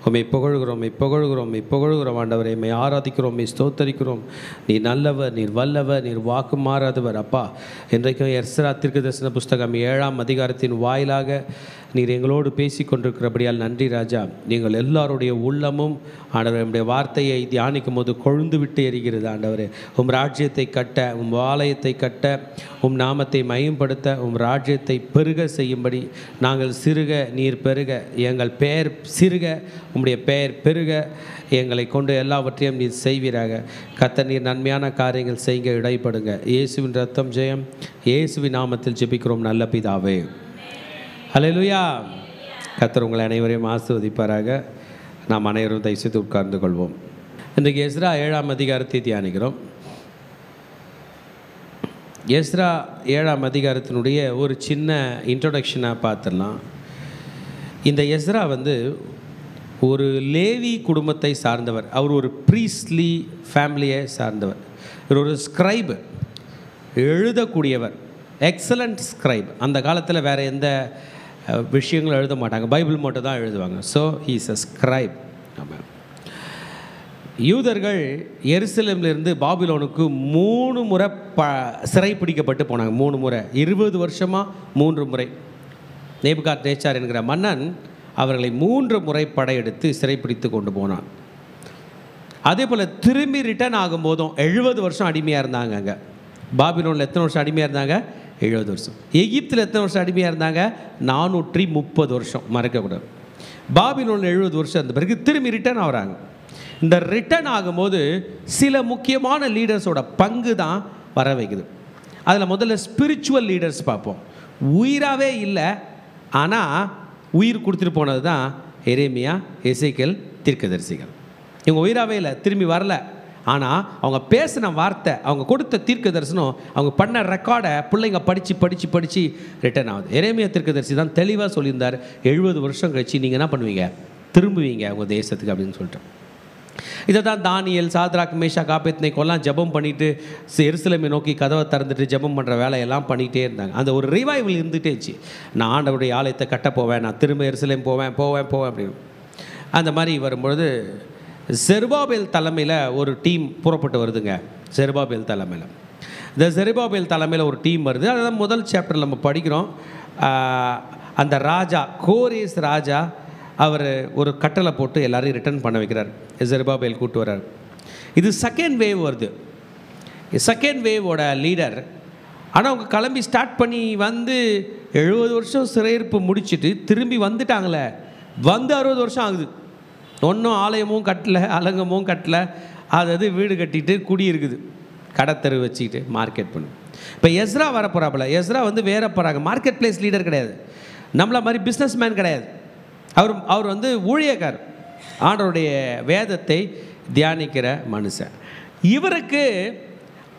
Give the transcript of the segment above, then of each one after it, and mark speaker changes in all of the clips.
Speaker 1: உம்மை புகழுகிறோம் ஆண்டவரே. உம்மை ஆராதிக்கிறோம், உம்மை ஸ்தோத்தரிக்கிறோம். நீ நல்லவர், நீர் வல்லவர், நீர் வாக்கு மாறாதவர். அப்பா, இன்றைக்கும் எஸ்ரா தீர்க்கதரிசன புஸ்தகம் 7ஆம் அதிகாரத்தின் வாயிலாக நீர் எங்களோடு பேசி கொண்டிருக்கிறபடியால் நன்றி ராஜா. நீங்கள் எல்லாருடைய உள்ளமும் ஆண்டவர் நம்முடைய வார்த்தையை தியானிக்கும் போது கொழுந்து விட்டு எரிகிறது ஆண்டவரே. ராஜ்யத்தை கட்ட, ஆலயத்தை கட்ட, நாமத்தை மகிமைப்படுத்த, ராஜ்யத்தை பெருக செய்யும்படி நாங்கள் சிறுக நீர் பெருக, எங்கள் பெயர் சிறுக உம்முடைய பெயர் பெருக, எங்களை கொண்டு எல்லாவற்றையும் நீர் செய்வீராக. கர்த்தர் நீர் நன்மையான காரியங்கள் செய்ய இடைப்படுங்க. இயேசுவின் ரத்தம் ஜெயம். இயேசுவின் நாமத்தில் ஜெபிக்கிறோம் நல்ல பிதாவே. ஹல்லேலூயா. கர்த்தர் உங்களை அனைவரையும் ஆசீர்வதிப்பாராக. நாம் அனைவரும் தயவுசெய்து உட்கார்ந்து கொள்வோம். இன்றைக்கு எஸ்ரா 7ஆம் அதிகாரத்தை தியானிக்கிறோம். எஸ்ரா 7ஆம் அதிகாரத்தினுடைய ஒரு சின்ன இன்ட்ரோடக்ஷனாக பார்த்துடலாம். இந்த எஸ்ரா ஒரு லேவி குடும்பத்தை சார்ந்தவர். அவர் ஒரு ப்ரீஸ்ட்லி ஃபேமிலியை சார்ந்தவர். இவர் ஒரு ஸ்கிரைபு, எழுதக்கூடியவர், எக்ஸலண்ட் ஸ்கிரைப். அந்த காலத்தில் வேறு எந்த விஷயங்களும் எழுத மாட்டாங்க, பைபிள் மட்டும் தான் எழுதுவாங்க. So he is a scribe. ஆமாம். யூதர்கள் எருசலேமிலிருந்து பாபிலோனுக்கு 3 முறை சிறை பிடிக்கப்பட்டு போனாங்க. 3 முறை, 20 வருஷமாக 3 முறை. நேபுகாத்நேச்சார் என்கிற மன்னன் அவர்களை 3 முறை படையெடுத்து சிறைப்பிடித்து கொண்டு போனான். அதே போல் திரும்பி ரிட்டர்ன் ஆகும்போதும் 70 வருஷம் அடிமையாக இருந்தாங்க. அங்கே பாபிலோனில் எத்தனை வருஷம் அடிமையாக இருந்தாங்க? 70 வருஷம். எகிப்தில் எத்தனை வருஷம் அடிமையாக இருந்தாங்க? 430 வருஷம். மறக்கக்கூடாது. பாபிலோனில் 70 வருஷம் இருந்த பிறகு திரும்பி ரிட்டர்ன் ஆகிறாங்க. இந்த ரிட்டர்ன் ஆகும்போது சில முக்கியமான லீடர்ஸோட பங்கு தான் வர வைக்குது. அதில் முதல்ல ஸ்பிரிச்சுவல் லீடர்ஸ் பார்ப்போம். உயிராகவே இல்லை, ஆனால் உயிர் கொடுத்துட்டு போனது தான் எரேமியா, எசேக்கியேல் தீர்க்கதரிசிகள். இவங்க உயிராகவே இல்லை, திரும்பி வரல. ஆனால் அவங்க பேசின வார்த்தை, அவங்க கொடுத்த தீர்க்க தரிசனம், அவங்க பண்ண ரெக்கார்டை பிள்ளைங்க படித்து ரிட்டர்ன் ஆகுது. எரேமியா தீர்க்கதரிசி தான் தெளிவாக சொல்லியிருந்தார், 70 வருஷம் கழிச்சு நீங்கள் என்ன பண்ணுவீங்க? திரும்புவீங்க உங்கள் தேசத்துக்கு அப்படின்னு சொல்லிட்டு. இதை தான் தானியேல், சாத்ராக், மேஷாக், ஆபேத்நேகோலாம் ஜெபம் பண்ணிவிட்டு எருசலேமை நோக்கி கதவை திறந்துட்டு ஜெபம் பண்ணுற வேலையெல்லாம் பண்ணிகிட்டே இருந்தாங்க. அந்த ஒரு ரிவைவல் இருந்துகிட்டே இருந்துச்சு. நான் ஆண்டவருடைய ஆலயத்தை கட்ட போவேன், நான் திரும்ப எருசலேம் போவேன் அப்படின்னு. அந்த மாதிரி வரும்பொழுது செருபாபேல் தலைமையில் ஒரு டீம் புறப்பட்டு வருதுங்க. செருபாபேல் தலைமையில், இந்த செருபாபேல் தலைமையில் ஒரு டீம் வருது. அதுதான் முதல் சாப்டரில் நம்ம படிக்கிறோம். அந்த ராஜா, கோரேஸ் ராஜா, அவர் ஒரு கட்டளை போட்டு எல்லாரையும் ரிட்டர்ன் பண்ண வைக்கிறார். செருபாபேல் கூட்டு வர்றார். இது செகண்ட் வேவ் வருது. செகண்ட் வேவோட லீடர். ஆனால் அவங்க கிளம்பி ஸ்டார்ட் பண்ணி 70 வருஷம் சிறையிருப்பு முடிச்சுட்டு திரும்பி வந்துட்டாங்களே, 60 வருஷம் ஆகுது. ஒன்றும் ஆலயமும் கட்டலை, அலங்கமும் கட்டலை. அது வீடு கட்டிட்டு குடி இருக்குது, கடத்தெரு வச்சுக்கிட்டு மார்க்கெட் பண்ணு. இப்போ எஸ்ரா வர போகிறாப்புல. எஸ்ரா வேற போகிறாங்க. மார்க்கெட் பிளேஸ் லீடர் கிடையாது, நம்மள மாதிரி பிஸ்னஸ் மேன் கிடையாது. அவர் ஊழியக்கார், ஆண்டவருடைய வேதத்தை தியானிக்கிற மனுஷன். இவருக்கு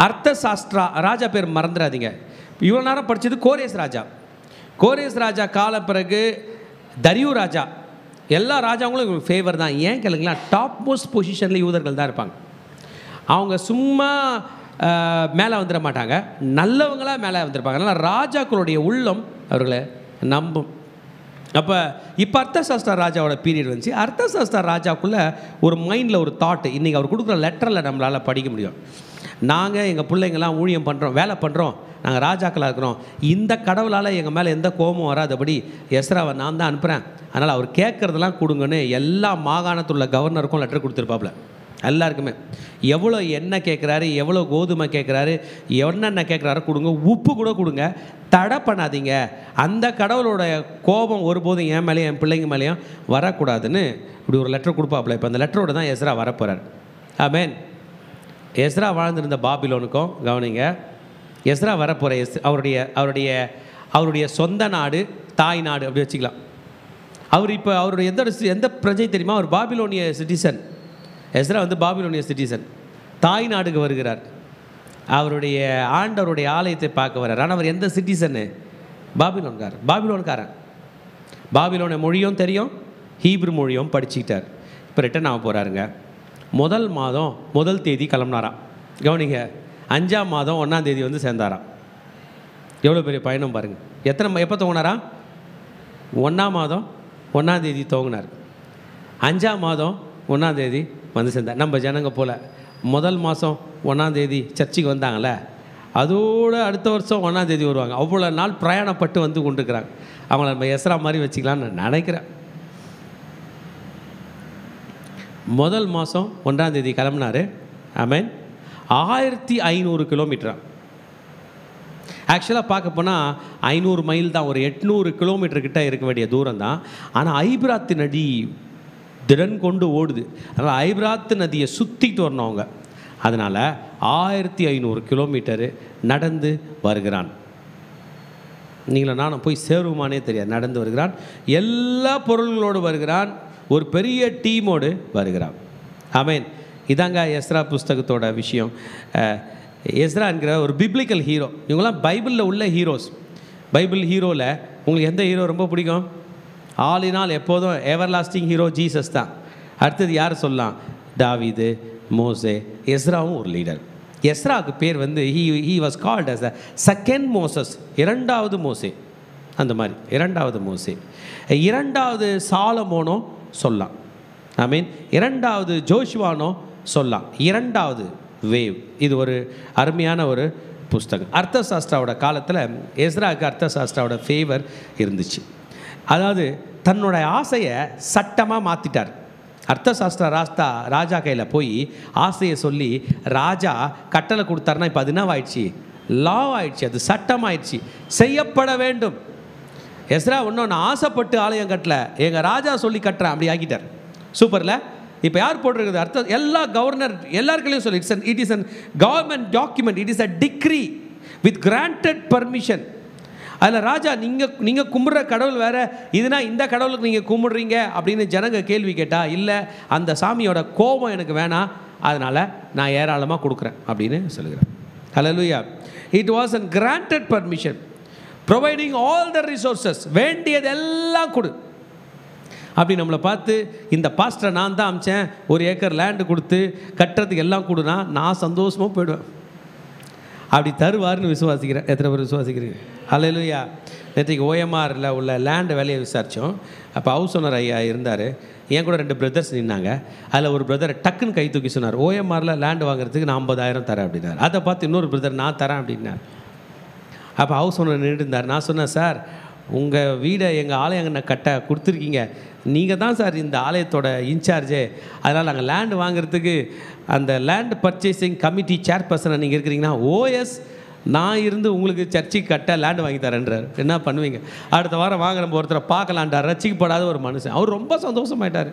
Speaker 1: அர்த்த சாஸ்திரா, ராஜா பேர் மறந்துடாதீங்க. இவ்வளோ நேரம் படித்தது கோரேஸ் ராஜா. கோரேஸ் ராஜா கால பிறகு தரியு ராஜா. எல்லா ராஜாங்களும் இவங்களுக்கு ஃபேவர் தான். ஏன் கேளுங்களா, டாப் மோஸ்ட் பொசிஷனில் யூதர்கள் தான் இருப்பாங்க. அவங்க சும்மா மேலே வந்துட மாட்டாங்க, நல்லவங்களாக மேலே வந்திருப்பாங்க. அதனால் ராஜாக்களுடைய உள்ளம் அவர்களை நம்பும். அப்போ இப்போ அர்த்தசாஸ்திர ராஜாவோட பீரியட் வந்துச்சு. அர்த்தசாஸ்திர ராஜாவுக்குள்ளே ஒரு மைண்டில் ஒரு தாட்டு, இன்றைக்கி அவர் கொடுக்குற லெட்டரில் நம்மளால் படிக்க முடியும். நாங்கள் எங்கள் பிள்ளைங்கள்லாம் ஊழியம் பண்ணுறோம், வேலை பண்ணுறோம், நாங்கள் ராஜாக்களாக இருக்கிறோம், இந்த கடவுளால் எங்கள் மேலே எந்த கோபமும் வராதபடி எஸ்ராவை நான் தான் அனுப்புகிறேன், அதனால் அவர் கேட்குறதெல்லாம் கொடுங்கன்னு எல்லா மாகாணத்துள்ள கவர்னருக்கும் லெட்டர் கொடுத்துருப்பாப்புல. எல்லாருக்குமே எவ்வளோ எண்ணெய் கேட்குறாரு, எவ்வளோ கோதுமை கேட்குறாரு, என்னென்ன கேட்குறாரு கொடுங்க, உப்பு கூட கொடுங்க, தடை பண்ணாதீங்க, அந்த கடவுளோட கோபம் ஒருபோதும் என் மேலேயும் என் பிள்ளைங்க மேலேயும் வரக்கூடாதுன்னு இப்படி ஒரு லெட்டர் கொடுப்பாப்புல. இப்போ அந்த லெட்டரோடு தான் எஸ்ரா வரப்போகிறார். ஆமென். எஸ்ரா வாழ்ந்திருந்த பாபிலோனுக்கும் கவனிங்க, எஸ்ரா வரப்போகிற அவருடைய சொந்த நாடு, தாய் நாடு அப்படி வச்சுக்கலாம். இப்போ அவருடைய எந்த பிரஜை தெரியுமா? அவர் பாபிலோனிய சிட்டிசன். எஸ்ரா பாபிலோனிய சிட்டிசன், தாய் நாடுக்கு வருகிறார். அவருடைய ஆண்டவருடைய ஆலயத்தை பார்க்க வர்றார். ஆனால் அவர் எந்த சிட்டிசன்னு? பாபிலோன்காரன். பாபிலோன மொழியும் தெரியும், ஹீப்ரு மொழியும் படிச்சுக்கிட்டார். இப்போ ரிட்டர்ன் ஆக போகிறாருங்க. முதல் மாதம் 1 தேதி கிளம்புனாராம். கவனிங்க, 5ஆம் மாதம் 1ஆம் தேதி சேர்ந்தாராம். எவ்வளோ பெரிய பயணம் பாருங்கள். எப்போ துவங்கினாரா? 1ஆம் மாதம் 1ஆம் தேதி துவங்கினார். 5ஆம் மாதம் 1ஆம் தேதி வந்து சேர்ந்தார். நம்ம ஜனங்க போல் முதல் மாதம் 1ஆம் தேதி சர்ச்சுக்கு வந்தாங்களே, அதோடு அடுத்த வருஷம் 1ஆம் தேதி வருவாங்க. அவ்வளோ நாள் பிரயாணப்பட்டு வந்து கொண்டிருக்கிறாங்க. அவங்கள நம்ம எஸ்ரா மாதிரி வச்சுக்கலான்னு நான் நினைக்கிறேன். முதல் மாதம் 1ஆம் தேதி கிளம்புனார். ஆமேன். 1500 கிலோமீட்டரா. ஆக்சுவலாக பார்க்க போனால் 500 மைல் தான், ஒரு 800 கிலோமீட்டர் கிட்ட இருக்க வேண்டிய தூரம் தான். ஆனால் ஐபிராத்து நதி திடன் கொண்டு ஓடுது. அதனால் ஐபிராத்து நதியை சுற்றிட்டு வரணும் அவங்க. அதனால் 1500 கிலோமீட்டரு நடந்து வருகிறான். நீங்கள நானும் போய் சேருமானே தெரியாது. நடந்து வருகிறான். எல்லா பொருள்களோடு வருகிறான். ஒரு பெரிய டீமோடு வருகிறான். ஆமேன். இதாங்க எஸ்ரா புஸ்தகத்தோட விஷயம். எஸ்ரா என்கிற ஒரு பிப்ளிக்கல் ஹீரோ. இவங்களாம் பைபிளில் உள்ள ஹீரோஸ். பைபிள் ஹீரோவில் உங்களுக்கு எந்த ஹீரோ ரொம்ப பிடிக்கும்? ஆல் இன் ஆல் எப்போதும் எவர் லாஸ்டிங் ஹீரோ ஜீசஸ் தான். அடுத்தது யார் சொல்லலாம்? தாவீது, மோசே. எஸ்ராவும் ஒரு லீடர். எஸ்ராவுக்கு பேர் வந்து he was called as the second Moses, 2வது மோசே. அந்த மாதிரி 2வது மோசே. 2வது சாலமோனோ சொல்லலாம். ஐ மீன் 2வது ஜோஷுவானோ சொல்லலாம். 2வது வேவ். இது ஒரு அருமையான ஒரு புஸ்தகம். அர்த்தசாஸ்திராவோட காலத்தில் எஸ்ராவுக்கு அர்த்தசாஸ்திராவோட ஃபேவர் இருந்துச்சு. அதாவது தன்னோட ஆசையை சட்டமாக மாற்றிட்டார். அர்த்தசாஸ்திரா ராஜா கையில் போய் ஆசையை சொல்லி ராஜா கட்டளை கொடுத்தாருன்னா இப்போ அது என்ன ஆயிடுச்சு? லா ஆயிடுச்சு. அது சட்டம் ஆயிடுச்சு, செய்யப்பட வேண்டும். எஸ்ரா ஒன்று ஆசைப்பட்டு ஆலயம் கட்டல, எங்கள் ராஜா சொல்லி கட்டுறேன் அப்படி ஆக்கிட்டார். சூப்பரில். இப்போ யார் போட்டிருக்குது? அர்த்தம் எல்லா கவர்னர் எல்லாருக்கையும் சொல்லி it is an government document. It is a degree with granted permission. அதில் ராஜா நீங்கள் கும்பிட்ற கடவுள் வேறு, இதுனா இந்த கடவுளுக்கு நீங்கள் கும்பிட்றீங்க அப்படின்னு ஜனங்க கேள்வி கேட்டால், இல்லை அந்த சாமியோட கோபம் எனக்கு வேணாம், அதனால் நான் ஏராளமாக கொடுக்குறேன் அப்படின்னு சொல்லுகிறேன். Hallelujah. It was an granted permission providing all the resources. வேண்டியதெல்லாம் கொடு அப்படி நம்மளை பார்த்து இந்த பாஸ்டரை நான் தான் அமிச்சேன், 1 ஏக்கர் லேண்டு கொடுத்து கட்டுறதுக்கு எல்லாம் கொடுனா நான் சந்தோஷமாக போயிடுவேன். அப்படி தருவார்னு விசுவாசிக்கிறேன். எத்தனை பேர் விசுவாசிக்கிறீங்க? ஹல்லேலூயா. நேற்றுக்கு ஓஎம்ஆரில் உள்ள லேண்டு வேலையை விசாரித்தோம். அப்போ ஹவுஸ் ஓனர் ஐயா இருந்தார். என் கூட 2 பிரதர்ஸ் நின்னாங்க. அதில் ஒரு பிரதர் டக்குன்னு கை தூக்கி சொன்னார், ஓஎம்ஆரில் லேண்டு வாங்குறதுக்கு நான் 50,000 தரேன் அப்படின்னார். அதை பார்த்து இன்னொரு பிரதர் நான் தரேன் அப்படின்னார். அப்போ ஹவுஸ் ஓனர் நின்றுட்டு இருந்தார். நான் சொன்னேன், சார் உங்கள் வீடை எங்கள் ஆலயங்கண்ண கட்ட கொடுத்துருக்கீங்க, நீங்கள் தான் சார் இந்த ஆலயத்தோட இன்சார்ஜே, அதனால் நாங்கள் லேண்டு வாங்குறதுக்கு அந்த லேண்ட் பர்ச்சேசிங் கமிட்டி சேர்பர்சனை நீங்கள் இருக்கிறீங்கன்னா, ஓஎஸ் நான் இருந்து உங்களுக்கு சர்ச்சுக்கு கட்ட லேண்டு வாங்கி தரேன்றார். என்ன பண்ணுவீங்க? அடுத்த வாரம் வாங்க நம்ம ஒருத்தரை பார்க்கலான்டார். ரசிக்கப்படாத ஒரு மனுஷன். அவர் ரொம்ப சந்தோஷமாயிட்டார்.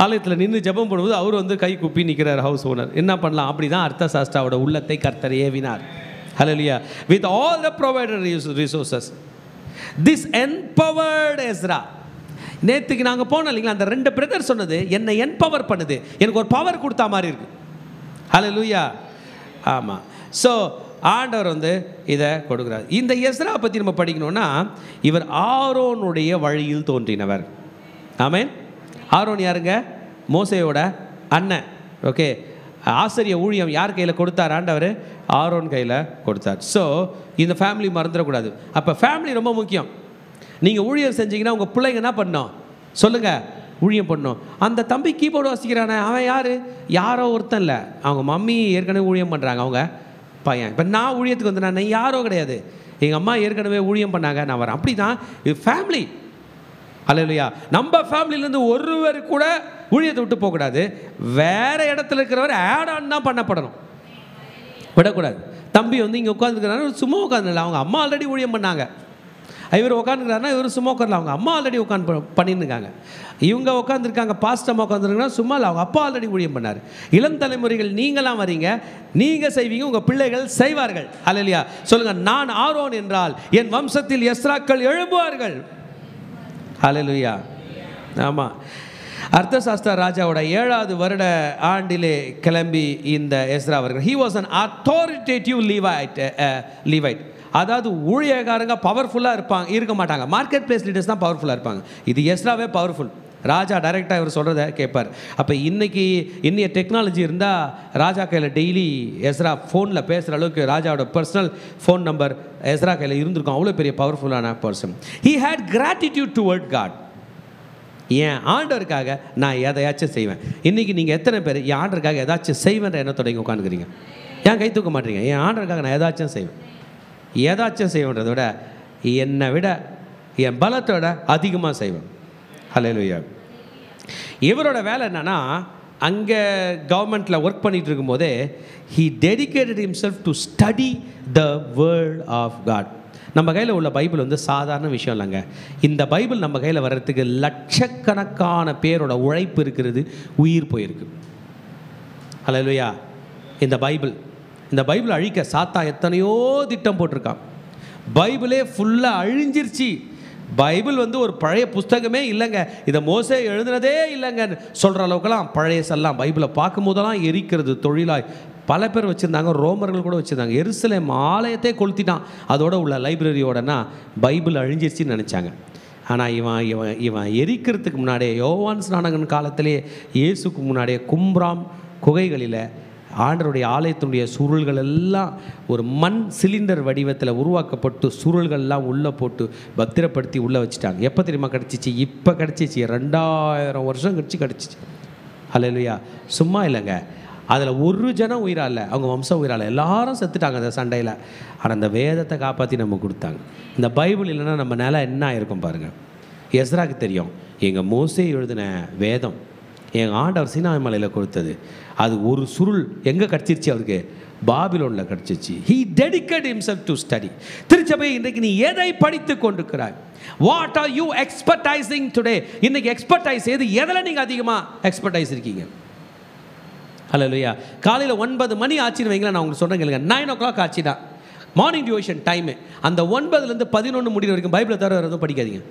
Speaker 1: ஆலயத்தில் நின்று ஜெபம் பண்ணும்போது அவர் வந்து கை குப்பி நிற்கிறார் ஹவுஸ் ஓனர். என்ன பண்ணலாம்? அப்படி தான் அர்த்தசாஸ்திராவோட உள்ளத்தை கர்த்தர் ஏவினார். Hallelujah. With all the provided resources this empowered Ezra. நேற்றுக்கு நாங்கள் போனோம் இல்லைங்களா, அந்த 2 பிரதர் சொன்னது என்னை என்பவர் பண்ணுது, எனக்கு ஒரு பவர் கொடுத்தா மாதிரி இருக்கு. ஹல்லேலூயா. ஆமாம். ஸோ ஆண்டவர் வந்து இதை கொடுக்குறார். இந்த எஸ்ரா பற்றி நம்ம படிக்கணும்னா, இவர் ஆரோனுடைய வழியில் தோன்றினவர். ஆமென். ஆரோன் யாருங்க? மோசேயோட அண்ணன். ஓகே. ஆசிரிய ஊழியம் யார் கையில் கொடுத்தார்? ஆண்டவர் ஆரோன் கையில் கொடுத்தார். ஸோ இந்த ஃபேமிலி மறந்துடக்கூடாது. அப்போ ஃபேமிலி ரொம்ப முக்கியம். நீங்கள் ஊழியம் செஞ்சீங்கன்னா உங்கள் பிள்ளைங்க என்ன பண்ணணும் சொல்லுங்கள்? ஊழியம் பண்ணணும். அந்த தம்பி கீபோர்டு வாசிக்கிறானே அவன் யார்? யாரோ ஒருத்தன் இல்லை, அவங்க மம்மி ஏற்கனவே ஊழியம் பண்ணுறாங்க, அவங்க பையன். இப்போ நான் ஊழியத்துக்கு வந்தேன், நான் யாரோ கிடையாது, எங்கள் அம்மா ஏற்கனவே ஊழியம் பண்ணாங்க, நான் வரேன். அப்படி தான் இது ஃபேமிலி. அல்லேலூயா. நம்ம ஃபேமிலியிலேருந்து ஒருவர் கூட ஊழியத்தை விட்டு போகக்கூடாது. வேறு இடத்துல இருக்கிறவர் ஆட் ஆன் தான் பண்ணப்படணும், விடக்கூடாது. தம்பி வந்து இங்கே உட்காந்துருக்கிறாரு, சும்மா உட்காந்துல, அவங்க அம்மா ஆல்ரெடி ஊழியம் பண்ணாங்க. இவர் உட்காந்துருக்காருன்னா இவர் சும்மா உட்காரல, அவங்க அம்மா ஆல்ரெடி உட்காந்து பண்ணியிருக்காங்க. இவங்க உட்காந்துருக்காங்க, பாஸ்டம்மா உட்காந்துருக்காங்கன்னா சும்மா இல்லை, அவங்க அப்பா ஆல்ரெடி ஊழியம் பண்ணார். இளம் தலைமுறைகள் நீங்களாம் வரீங்க, நீங்கள் செய்வீங்க, உங்கள் பிள்ளைகள் செய்வார்கள். அல்லேலூயா. சொல்லுங்கள், நான் ஆரோன் என்றால் என் வம்சத்தில் எஸ்ராக்கள் எழும்புவார்கள். அல்லேலூயா. ஆமாம். அர்த்தசாஸ்திர ராஜாவோட 7வது வருட ஆண்டிலே கிளம்பி இந்த எஸ்ரா அவர்கள், ஹி வாஸ் அன் அத்தாரிட்டேட்டிவ் லீவைட். அதாவது ஊழியக்காரங்க பவர்ஃபுல்லாக இருக்க மாட்டாங்க, மார்க்கெட் பிளேஸ் லீடர்ஸ் தான் பவர்ஃபுல்லாக இருப்பாங்க. இது எஸ்ராவே பவர்ஃபுல். ராஜா டைரெக்டாக இவர் சொல்கிறத கேட்பார். அப்போ இன்னைய டெக்னாலஜி இருந்தால் ராஜா கையில் டெய்லி எஸ்ரா ஃபோனில் பேசுகிற அளவுக்கு ராஜாவோட பர்சனல் ஃபோன் நம்பர் எஸ்ரா கையில் இருந்திருக்கும். அவ்வளோ பெரிய பவர்ஃபுல்லான person. He had gratitude toward God. என் ஆண்டவருக்காக நான் எதையாச்சும் செய்வேன். இன்றைக்கி நீங்கள் எத்தனை பேர் என் ஆண்டருக்காக ஏதாச்சும் செய்வேன்ற எண்ணத்தோட இங்கே உட்காந்துக்கிறீங்க? ஏன் கை தூக்க மாட்டீங்க? என் ஆண்டருக்காக நான் ஏதாச்சும் செய்வேன். ஏதாச்சும் செய்வேன்றதை விட என்னை விட என் பலத்தோட அதிகமாக செய்வேன். ஹல்லேலூயா. இவரோட வேலை என்னன்னா, அங்கே கவர்மெண்ட்டில் ஒர்க் பண்ணிகிட்டு இருக்கும்போதே he dedicated himself to study the word of God. நம்ம கையில் உள்ள பைபிள் வந்து சாதாரண விஷயம் இல்லைங்க. இந்த பைபிள் நம்ம கையில் வர்றதுக்கு லட்சக்கணக்கான பேரோட உழைப்பு இருக்கிறது, உயிர் போயிருக்கு. ஹல்லேலூயா. இந்த பைபிள் அழிக்க சாத்தா எத்தனையோ திட்டம் போட்டிருக்கான். பைபிளே ஃபுல்லாக அழிஞ்சிருச்சு. பைபிள் வந்து ஒரு பழைய புஸ்தகமே இல்லைங்க, இதை மோசே எழுதுனதே இல்லைங்கன்னு சொல்கிற அளவுக்குலாம் பழையசெல்லாம் பைபிளை பார்க்கும் போதெல்லாம் எரிக்கிறது தொழிலாய் பல பேர் வச்சுருந்தாங்க. ரோமர்கள் கூட வச்சுருந்தாங்க. எருசலேம் ஆலயத்தை கொளுத்திட்டான் அதோட உள்ள லைப்ரரியோடனா பைபிள் அழிஞ்சிருச்சின்னு நினச்சாங்க. ஆனால் இவன் எரிக்கிறதுக்கு முன்னாடியே யோவான் ஸ்நானகன் காலத்திலே இயேசுக்கு முன்னாடியே கும்ராம் குகைகளில் ஆண்டருடைய ஆலயத்தினுடைய சுருள்கள் எல்லாம் ஒரு மண் சிலிண்டர் வடிவத்தில் உருவாக்கப்பட்டு சுருள்கள்லாம் உள்ளே போட்டு பத்திரப்படுத்தி உள்ளே வச்சுட்டாங்க. எப்போ தெரியுமா கிடச்சிச்சு? இப்போ கிடச்சிச்சு. 2000 வருஷம் கழிச்சு கிடச்சிச்சு. ஹல்லேலூயா. சும்மா இல்லைங்க, அதில் ஒரு ஜனம் உயிராக இல்லை, அவங்க வம்சம் உயிராக இல்லை, எல்லாரும் செத்துட்டாங்க அந்த சண்டையில். ஆனால் அந்த வேதத்தை காப்பாற்றி நம்ம கொடுத்தாங்க. இந்த பைபிள் இல்லைன்னா நம்ம நிலை என்ன ஆயிருக்கும் பாருங்கள். எஸ்ராக்கு தெரியும், எங்கள் மோசே எழுதின வேதம் எங்கள் ஆண்டவர் சீனாய் மலையில் கொடுத்தது, அது ஒரு சுருள் எங்கே கிடச்சிருச்சு? அவருக்கு பாபிலோனில் கிடச்சிச்சு. he dedicated himself to study. திருச்சபை, இன்றைக்கு நீ எதை படித்து கொண்டிருக்கிறாய்? What are you expertising today? இன்றைக்கி எக்ஸ்பர்டைஸ் எது? எதில் நீங்கள் அதிகமாக எக்ஸ்பர்டைஸ் இருக்கீங்க? ஹல்லேலூயா. காலையில் 9 மணி ஆச்சுன்னு வைங்களேன், நான் உங்களுக்கு சொல்கிறேன் கேளுங்க. 9 o'clock ஆச்சுன்னா மார்னிங் டிவோஷன் டைமு. அந்த 9லேருந்து 11 முடிகிற வரைக்கும் பைபிளை தவிர வேறு எதுவும் படிக்காதீங்க.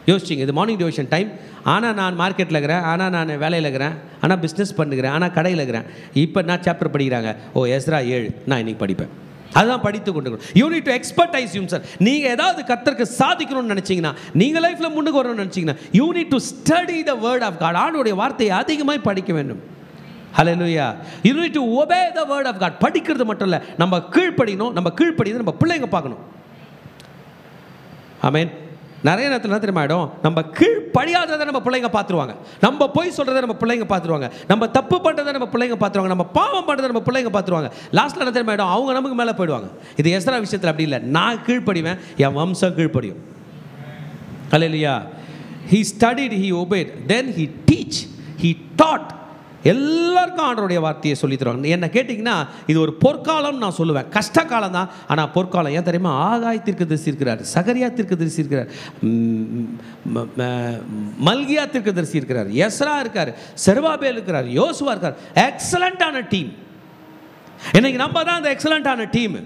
Speaker 1: யோசிச்சிங்க, இது மார்னிங் டிவோஷன் டைம். ஆனால் நான் மார்க்கெட்டில் இருக்கிறேன், ஆனால் நான் வேலையில் இருக்கிறேன், ஆனால் பிஸ்னஸ் பண்ணுகிறேன், ஆனால் கடையில் இருக்கிறேன். இப்போ நான் சாப்டர் படிக்கிறாங்க, ஓ எஸ்ரா 7 நான் இன்றைக்கி படிப்பேன். அதுதான் படித்து கொண்டு you need to expertise you sir. நீங்கள் ஏதாவது கர்த்தருக்கு சாதிக்கணும்னு நினச்சிங்கன்னா, நீங்கள் லைஃப்பில் முன்னுக்கு வரணும்னு நினச்சிங்கன்னா, you need to study the word of God. ஆண்டவருடைய வார்த்தையை அதிகமாக படிக்க வேண்டும். Hallelujah. You need to obey the word of God. படிக்கிறது மட்டும் இல்லை, நம்ம கீழ்ப்படிக்கணும். நம்ம கீழ்ப்படிந்து நம்ம பிள்ளைங்க பார்க்கணும். ஆமென். நிறைய நேரத்தில் என்ன தெரியுமா ஆகிடும்? நம்ம கீழ்ப்படியாததை நம்ம பிள்ளைங்க பார்த்துருவாங்க. நம்ம பொய் சொல்கிறத நம்ம பிள்ளைங்க பார்த்துருவாங்க. நம்ம தப்பு பண்ணுறதை நம்ம பிள்ளைங்க பார்த்துருவாங்க. நம்ம பாவம் பண்ணுறதை நம்ம பிள்ளைங்க பார்த்துருவாங்க. லாஸ்ட்டில் என்ன தெரியுமா ஆகிடும்? அவங்க நமக்கு மேலே போயிடுவாங்க. இது எஸ்ரா விஷயத்தில் அப்படி இல்லை. நான் கீழ்ப்படிவேன், என் வம்சம் கீழ்ப்படியும். ஹல்லேலூயா. he studied, he obeyed, then he teach, he taught. எல்லாருக்கும் ஆண்டவருடைய வார்த்தையை சொல்லி தருவாங்க. என்ன கேட்டிங்கன்னா, இது ஒரு பொற்காலம் நான் சொல்லுவேன். கஷ்ட காலம் தான், ஆனால் பொற்காலம். ஏன் தெரியுமா? ஆகாய் தீர்க்கதரிசி இருக்கிறார், சகரியா தீர்க்கதரிசி இருக்கிறார், மல்கியா தீர்க்கதரிசி இருக்கிறார், எஸ்ரா இருக்கார், செருபாபேல் இருக்கிறார், யோசுவா இருக்கார். எக்ஸலண்ட்டான டீம். இன்னைக்கு நம்ம தான் அந்த எக்ஸலண்ட்டான டீம்.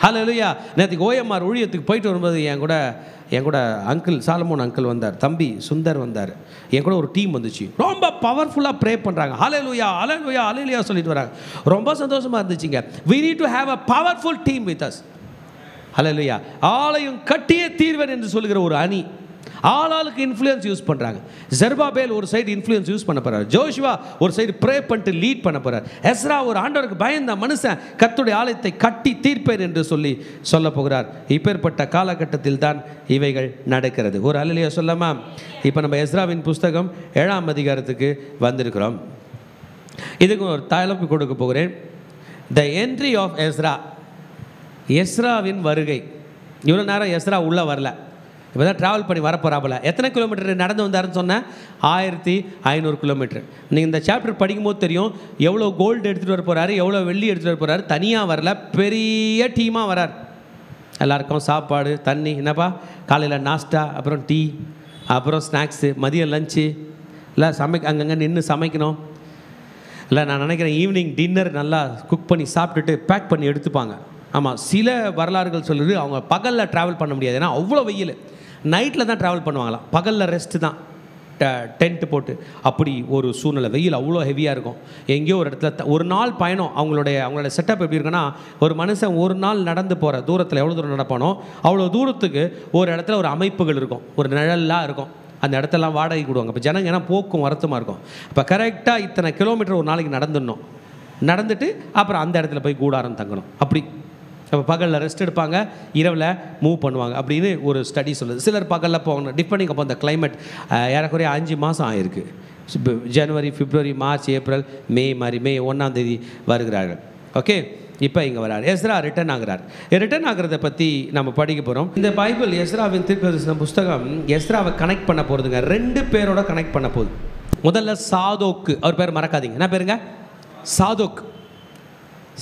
Speaker 1: ஹல்லேலூயா. நேற்றுக்கு ஓஎம்ஆர் ஊழியத்துக்கு போயிட்டு வரும்போது என் கூட அங்கிள் சாலமோன் அங்கிள் வந்தார், தம்பி சுந்தர் வந்தார், என் கூட ஒரு டீம் வந்துச்சு. ரொம்ப பவர்ஃபுல்லாக ப்ரே பண்ணுறாங்க. ஹல்லேலூயா ஹல்லேலூயா ஹல்லேலூயா சொல்லிட்டு வராங்க. ரொம்ப சந்தோஷமாக இருந்துச்சுங்க. we need to have a powerful team with us. ஹல்லேலூயா. ஆலயம் கட்டியே தீர்வேன் என்று சொல்கிற ஒரு அணி. ஆளாளுக்கு இன்ஃப்ளூயன்ஸ் யூஸ் பண்ணுறாங்க. செருபாபேல் ஒரு சைடு இன்ஃப்ளூயன்ஸ் யூஸ் பண்ண போகிறார், ஜோஷுவா ஒரு சைடு ப்ரே பண்ணிட்டு லீட் பண்ண போகிறார், எஸ்ரா ஒரு ஆண்டவருக்கு பயந்த மனுஷன் கர்த்தருடைய ஆலயத்தை கட்டி தீர்ப்பேன் என்று சொல்ல போகிறார். இப்பேற்பட்ட காலகட்டத்தில் தான் இவைகள் நடக்கிறது. ஒரு அல்லேலூயா சொல்லாமா? இப்போ நம்ம எஸ்ராவின் புஸ்தகம் 7ஆம் அதிகாரத்துக்கு வந்திருக்கிறோம். இதுக்கு ஒரு தலைப்பு கொடுக்க போகிறேன். The entry of Ezra. எஸ்ராவின் வருகை. இவ்வளோ நேரம் எஸ்ரா உள்ளே வரல, இப்போ தான் ட்ராவல் பண்ணி வரப்போறாப்புல. எத்தனை கிலோமீட்டர் நடந்து வந்தாருன்னு சொன்னேன்? 1500 கிலோமீட்டர். நீங்கள் இந்த சாப்டர் படிக்கும்போது தெரியும் எவ்வளோ கோல்டு எடுத்துகிட்டு வர போகிறாரு, எவ்வளோ வெள்ளி எடுத்துகிட்டு வர போகிறாரு. தனியாக வரல, பெரிய டீமாக வரார். எல்லாருக்கும் சாப்பாடு தண்ணி, என்னப்பா காலையில் நாஸ்டா, அப்புறம் டீ, அப்புறம் ஸ்நாக்ஸு, மதியம் லஞ்சு, இல்லை அங்கங்கே நின்று சமைக்கணும். இல்லை நான் நினைக்கிறேன் ஈவினிங் டின்னர் நல்லா குக் பண்ணி சாப்பிட்டுட்டு பேக் பண்ணி எடுத்துப்பாங்க. ஆமாம், சில வரலாறுகள் சொல்லுது அவங்க பகலில் ட்ராவல் பண்ண முடியாது, ஏன்னா அவ்வளோ வெயில். நைட்டில் தான் ட்ராவல் பண்ணுவாங்களாம், பகலில் ரெஸ்ட்டு தான், டென்ட்டு போட்டு. அப்படி ஒரு சூழ்நிலை, வெயில் அவ்வளோ ஹெவியாக இருக்கும். எங்கேயோ ஒரு இடத்துல ஒரு நாள் பயணம். அவங்களோட செட்டப் எப்படி இருக்குன்னா, ஒரு மனுஷன் ஒரு நாள் நடந்து போகிற தூரத்தில் எவ்வளோ தூரம் நடப்பானோ அவ்வளோ தூரத்துக்கு ஒரு இடத்துல ஒரு அமைப்புகள் இருக்கும், ஒரு நிழலாக இருக்கும். அந்த இடத்தெல்லாம் வாடகை கொடுவாங்க. இப்போ ஜனங்க ஏன்னா போக்கும் வரத்துமாக இருக்கும். இப்போ கரெக்டாக இத்தனை கிலோமீட்டர் ஒரு நாளைக்கு நடந்துடணும். நடந்துட்டு அப்புறம் அந்த இடத்துல போய் கூடாரம் தங்கணும். அப்படி அப்போ பகலில் ரெஸ்ட் எடுப்பாங்க, இரவில் மூவ் பண்ணுவாங்க அப்படின்னு ஒரு ஸ்டடி சொல்லுது. சிலர் பகலில் போவாங்க, டிபெண்டிங் அப்போ அந்த கிளைமேட். ஏறக்குறைய 5 மாதம் ஆயிருக்கு. ஜனவரி, பிப்ரவரி, மார்ச், ஏப்ரல், மே மாதிரி மே 1ஆம் தேதி வருகிறார்கள். ஓகே, இப்போ இங்கே வரார். எஸ்ரா ரிட்டர்ன் ஆகிறார். ரிட்டர்ன் ஆகிறத பற்றி நம்ம படிக்க போகிறோம். இந்த பைபிள் எஸ்ராவின் தீர்க்கதரிசன புஸ்தகம் எஸ்ராவை கனெக்ட் பண்ண போகிறதுங்க. 2 பேரோட கனெக்ட் பண்ண போகுது. முதல்ல சாதோக்கு, அவர் பேர் மறக்காதீங்க. என்ன பேருங்க? சாதோக்.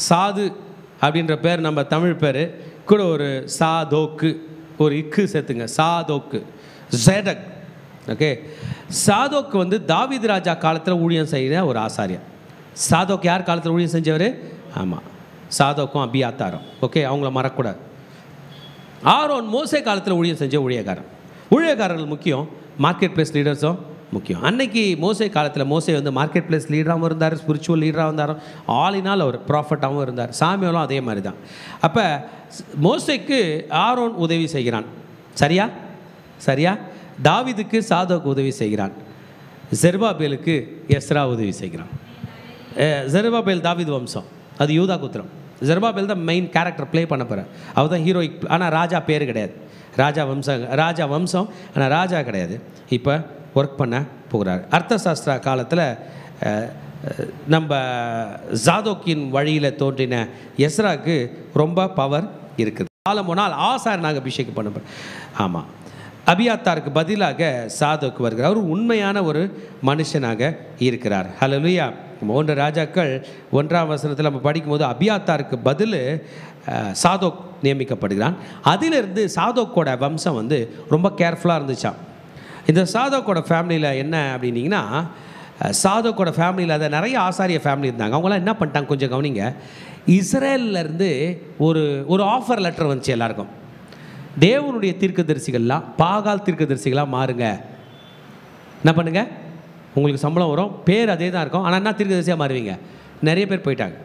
Speaker 1: சாது அப்படின்ற பேர் நம்ம தமிழ் பேர் கூட ஒரு சாதோக்கு, ஒரு இக்கு சேர்த்துங்க, சாதோக்கு. ஜேடக். ஓகே, சாதோக்கு வந்து தாவீது ராஜா காலத்தில் ஊழியம் செய்கிற ஒரு ஆசாரியர். சாதோக் யார் காலத்தில் ஊழியம் செஞ்சவர்? ஆமாம், சாதோக்கும் அபியாத்தாரும். ஓகே, அவங்கள மறக்கூடாது. ஆரோன் மோசே காலத்தில் ஊழியம் செஞ்ச ஊழியக்காரன். ஊழியக்காரர்கள் முக்கியம், மார்க்கெட் பிளேஸ் லீடர்ஸும் முக்கியம். அன்னைக்கு மோசே காலத்தில் மோசே வந்து மார்க்கெட் பிளேஸ் லீடராகவும் இருந்தார், ஸ்பிரிச்சுவல் லீடராக இருந்தார், ஆளினால் அவர் ப்ராஃபட்டாகவும் இருந்தார். சாமியலும் அதே மாதிரி தான். அப்போ மோசேக்கு ஆரோன் உதவி செய்கிறான். சரியா சரியா? தாவீதுக்கு சாதோக்கு உதவி செய்கிறான். செருபாபேலுக்கு எஸ்ரா உதவி செய்கிறான். செருபாபேல் தாவீது வம்சம், அது யூதா குத்திரம். செருபாபேல் தான் மெயின் கேரக்டர் ப்ளே பண்ண போகிறார். அவர் தான் ஹீரோயிக். ஆனால் ராஜா பேர் கிடையாது. ராஜா வம்சம் ஆனால் ராஜா கிடையாது. இப்போ ஒர்க் பண்ண போகிறார். அர்த்தசாஸ்திரா காலத்தில் நம்ம ஜாதோக்கின் வழியில் தோன்றின எஸ்ராக்கு ரொம்ப பவர் இருக்குது. சாலமோனால் ஆசாரனாக அபிஷேகம் பண்ண. ஆமாம், அபியாத்தாருக்கு பதிலாக சாதோக்கு வருகிறார். அவர் உண்மையான ஒரு மனுஷனாக இருக்கிறார். ஹல்லேலூயா. 1 ராஜாக்கள் 1ஆம் வசனத்தில் நம்ம படிக்கும்போது அபியாத்தாருக்கு பதில் சாதோக் நியமிக்கப்படுகிறான். அதிலிருந்து சாதோக்கோட வம்சம் வந்து ரொம்ப கேர்ஃபுல்லாக இருந்துச்சான். இந்த சாதோக்கோட ஃபேமிலியில் என்ன அப்படின்னீங்கன்னா, சாதோக்கோட ஃபேமிலியில் அதை நிறைய ஆசாரிய ஃபேமிலி இருந்தாங்க. அவங்களாம் என்ன பண்ணிட்டாங்க கொஞ்சம் கவனிங்க. இஸ்ரேலிருந்து ஒரு ஆஃபர் லெட்டர் வந்துச்சு எல்லாருக்கும். தேவனுடைய தீர்க்கதரிசிகள்லாம் பாகால் தீர்க்கதரிசிகளாக மாறுங்க. என்ன பண்ணுங்க, உங்களுக்கு சம்பளம் வரும், பேர் அதே தான் இருக்கும், ஆனால் என்ன தீர்க்கதரிசியாக மாறுவீங்க? நிறைய பேர் போயிட்டாங்க.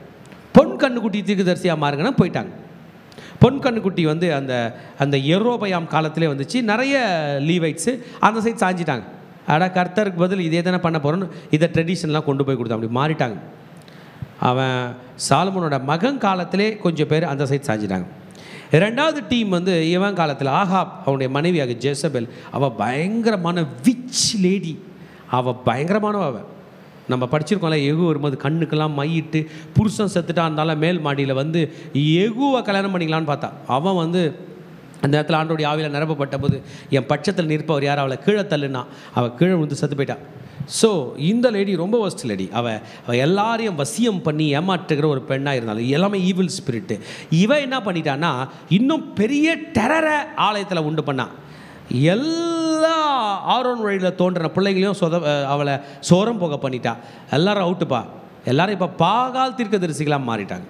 Speaker 1: பொன் கண்ணுக்குட்டி தீர்க்கதரிசியாக மாறுங்கன்னா போயிட்டாங்க. பொன் கண்ணுக்குட்டி வந்து அந்த எரோபயாம் காலத்திலே வந்துச்சு. நிறைய லீவைட்ஸு அந்த சைட் சாஞ்சிட்டாங்க. ஆனால் கர்த்தருக்கு பதில் இதே தானே பண்ண போகிறோன்னு இதை ட்ரெடிஷன்லாம் கொண்டு போய் கொடுத்தான். அப்படி மாறிட்டாங்க. அவன் சாலமோனோட மகன் காலத்திலே கொஞ்சம் பேர் அந்த சைட் சாஞ்சிட்டாங்க. 2வது டீம் வந்து இவன் காலத்தில் ஆகாப், அவனுடைய மனைவியாக ஜெசபெல். அவள் பயங்கரமான விச் லேடி. அவள் பயங்கரமானவ. அவள் நம்ம படிச்சிருக்கோம்ல, எகு வரும்போது கண்ணுக்கெல்லாம் மையிட்டு புருஷன் செத்துட்டா இருந்தாலும் மேல் மாடியில் வந்து எகுவை கல்யாணம் பண்ணிக்கலான்னு பார்த்தா. அவன் வந்து அந்த நேரத்தில் ஆண்டோடைய ஆவியில் நிரப்பப்பட்ட போது என் பட்சத்தில் நிற்பவர் யார், அவளை கீழே தள்ளுனா அவள் கீழே வந்து செத்து போயிட்டான். ஸோ இந்த லேடி ரொம்ப ஒஸ்ட் லேடி. அவள் எல்லாரையும் வசியம் பண்ணி ஏமாற்றுகிற ஒரு பெண்ணாக இருந்தாலும் எல்லாமே ஈவில் ஸ்பிரிட்டு. இவன் என்ன பண்ணிட்டான்னா இன்னும் பெரிய டெரரை ஆலயத்தில் உண்டு பண்ணான். எல்லா ஆரோன் வழியில் தோன்றின பிள்ளைகளையும் அவளை சோரம் போக பண்ணிட்டா. எல்லாரும் அவுட்டுப்பா. எல்லாரும் இப்போ பாகால் தீர்க்கதரிசிகளாக மாறிட்டாங்க.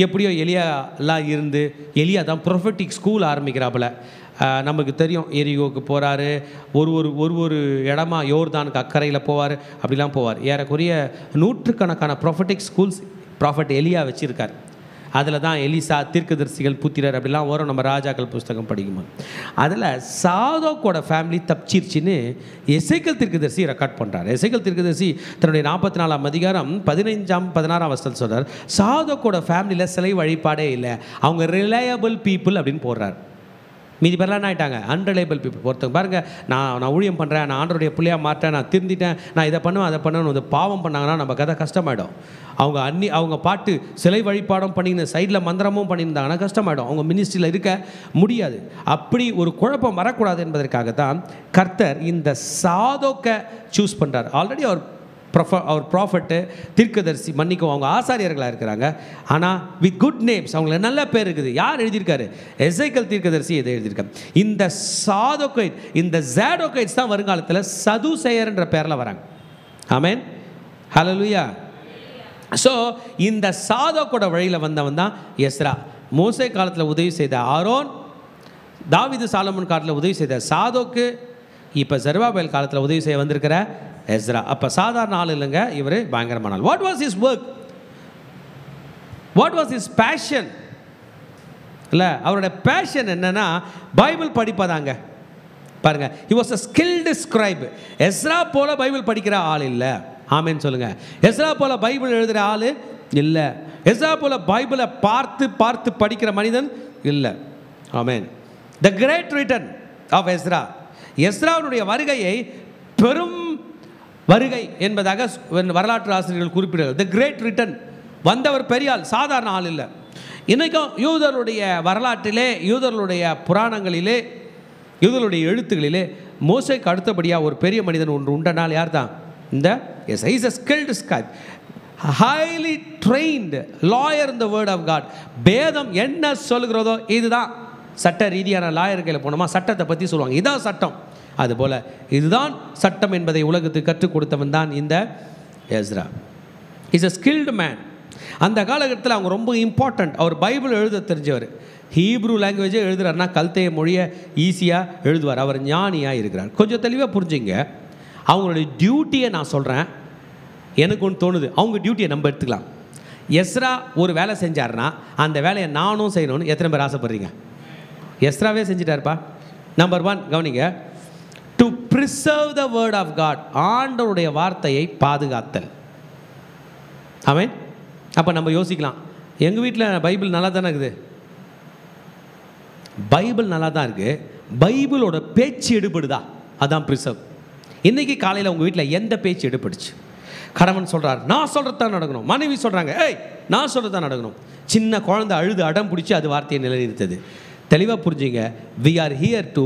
Speaker 1: எப்படியோ எலியாலாம் இருந்து, எலியா தான் ப்ரொஃபெட்டிக் ஸ்கூல் ஆரம்பிக்கிறாப்புல. நமக்கு தெரியும், எரிகோவுக்கு போகிறாரு, ஒரு இடமா யோர்தானுக்கு அக்கறையில் போவார், அப்படிலாம் போவார். ஏறக்குறைய 100கணக்கான ப்ரொஃபெட்டிக் ஸ்கூல்ஸ் ப்ராஃபட் எலியா வச்சுருக்கார். அதில் தான் எலிசா, தீர்க்கதரிசிகள், புத்திரர் அப்படிலாம் வரும் நம்ம ராஜாக்கள் புஸ்தகம் படிக்கும்போது. அதில் சாதோக்கோட ஃபேமிலி தப்பிச்சிருச்சின்னு எசேக்கியேல் தீர்க்கதரிசி ரெக்கார்ட் பண்ணுறார். எசேக்கியேல் தீர்க்கதரிசி தன்னுடைய 44ஆம் அதிகாரம் 15-16 வசனத்தில் சொல்கிறார், சாதோக்கோட ஃபேமிலியில் சிலை வழிபாடே இல்லை, அவங்க ரிலையபிள் பீப்புள் அப்படின்னு போடுறார். மீதி பேர்லாம் என்ன ஆகிட்டாங்க? Unreliable people. ஒருத்தங்க பாருங்கள், நான் ஊழியம் பண்ணுறேன், நான் ஆண்டருடைய பிள்ளையாக மாட்டேன், நான் திருந்திட்டேன், நான் இதை பண்ணுவேன் அதை பண்ணுவேன்னு வந்து பாவம் பண்ணாங்கன்னா நம்ம கதை கஷ்டமாயிடும். அவங்க பாட்டு சிலை வழிபாடும் பண்ணின்னு சைடில் மந்திரமும் பண்ணியிருந்தாங்கன்னா கஷ்டமாயிடும். அவங்க மினிஸ்ட்ரியில் இருக்க முடியாது. அப்படி ஒரு குழப்பம் வரக்கூடாது என்பதற்காக தான் கர்த்தர் இந்த சாதோக்கை சூஸ் பண்ணுறார். ஆல்ரெடி அவர் ப்ராஃபட்டு, தீர்க்கதரிசி, மன்னிக்கும், அவங்க ஆசாரியர்களாக இருக்கிறாங்க. ஆனால் வித் குட் நேம்ஸ், அவங்கள நல்ல பேர் இருக்குது. யார் எழுதியிருக்காரு? எசேக்கியேல் தீர்க்கதரிசி இதை எழுதியிருக்காரு. இந்த சாதோக்கைட், இந்த ஜாடோக்கைட்ஸ் தான் வருங்காலத்தில் சதுசேயர் என்ற பேரில் வராங்க. ஆமென், ஹல்லேலூயா. ஸோ இந்த சாதோக்கோட வழியில் வந்தவன் தான் எஸ்ரா. மோசே காலத்தில் உதவி செய்த ஆரோன், தாவீது சாலமோன் காலத்தில் உதவி செய்த சாதோக்கு, இப்போ செருபாபேல் காலத்தில் உதவி செய்ய வந்திருக்கிற எஸ்ரா. அப்போ சாதாரண ஆள் இல்லைங்க, இவர் பயங்கரமான ஆள். What was his work? What was his passion? இல்லை, அவருடைய பேஷன் என்னன்னா பைபிள் படிப்பதாங்க. பாருங்க, he was a skilled scribe. Ezra போல பைபிள் படிக்கிற ஆள் இல்லை. ஆமென் சொல்லுங்க. எஸ்ரா போல பைபிள் எழுதுகிற ஆள் இல்லை. எஸ்ரா போல பைபிளை பார்த்து பார்த்து படிக்கிற மனிதன் இல்லை. ஆமென். The great return of Ezra, எஸ்ராவுடைய வருகையை பெரும் வருகை என்பதாக வரலாற்று ஆசிரியர்கள் குறிப்பிடுகிறார். த கிரேட் ரிட்டர்ன், வந்தவர் பெரிய ஆள், சாதாரண ஆள் இல்லை. இன்றைக்கும் யூதர்களுடைய வரலாற்றிலே, யூதர்களுடைய புராணங்களிலே, யூதர்களுடைய எழுத்துக்களிலே மோசேக்கு அடுத்தபடியாக ஒரு பெரிய மனிதன் ஒன்று உண்டனால் யார் தான்? இந்த எஸ் is a skilled scribe, highly trained lawyer in the word of God. வேதம் என்ன சொல்கிறதோ இதுதான் சட்ட ரீதியான லாயர் கையில் போனோமா சட்டத்தை பற்றி சொல்லுவாங்க, இதுதான் சட்டம். அதுபோல் இதுதான் சட்டம் என்பதை உலகத்துக்கு கற்றுக் கொடுத்தவன் தான் இந்த Ezra. Is a skilled man. அந்த காலகட்டத்தில் அவங்க ரொம்ப இம்பார்ட்டண்ட். அவர் பைபிள் எழுத தெரிஞ்சவர், ஹீப்ரூ லாங்குவேஜே எழுதுறாருன்னா கல்தைய மொழியை ஈஸியாக எழுதுவார். அவர் ஞானியாக இருக்கிறார். கொஞ்சம் தெளிவாக புரிஞ்சுங்க. அவங்களுடைய டியூட்டியை நான் சொல்கிறேன், எனக்கு ஒன்று தோணுது, அவங்க டியூட்டியை நம்ம எடுத்துக்கலாம். எஸ்ரா ஒரு வேலை செஞ்சார்னா அந்த வேலையை நானும் செய்யணும்னு எத்தனை பேர் ஆசைப்படுறீங்க? எஸ்ராவே செஞ்சிட்டாருப்பா. நம்பர் 1 கவனிங்க, to preserve the word of God, ஆண்டவருடைய வார்த்தையை பாதுகாத்தல். ஆமென். அப்போ நம்ம யோசிக்கலாம், எங்கள் வீட்டில் பைபிள் நல்லா தானே இருக்குது, பைபிள் நல்லா தான் இருக்குது, பைபிளோட பேச்சு எடுபடுதா? அதான் ப்ரிசர்வ். இன்றைக்கி காலையில் உங்கள் வீட்டில் எந்த பேச்சு எடுபடுச்சு? கணவன் சொல்கிறார் நான் சொல்கிறது தான் நடக்கணும், மனைவி சொல்கிறாங்க ஏய் நான் சொல்கிறது தான் நடக்கணும், சின்ன குழந்தை அழுது அடம் பிடிச்சி அது வார்த்தையை நிலைநிறுத்தது. தெளிவாக புரிஞ்சுங்க, we are here to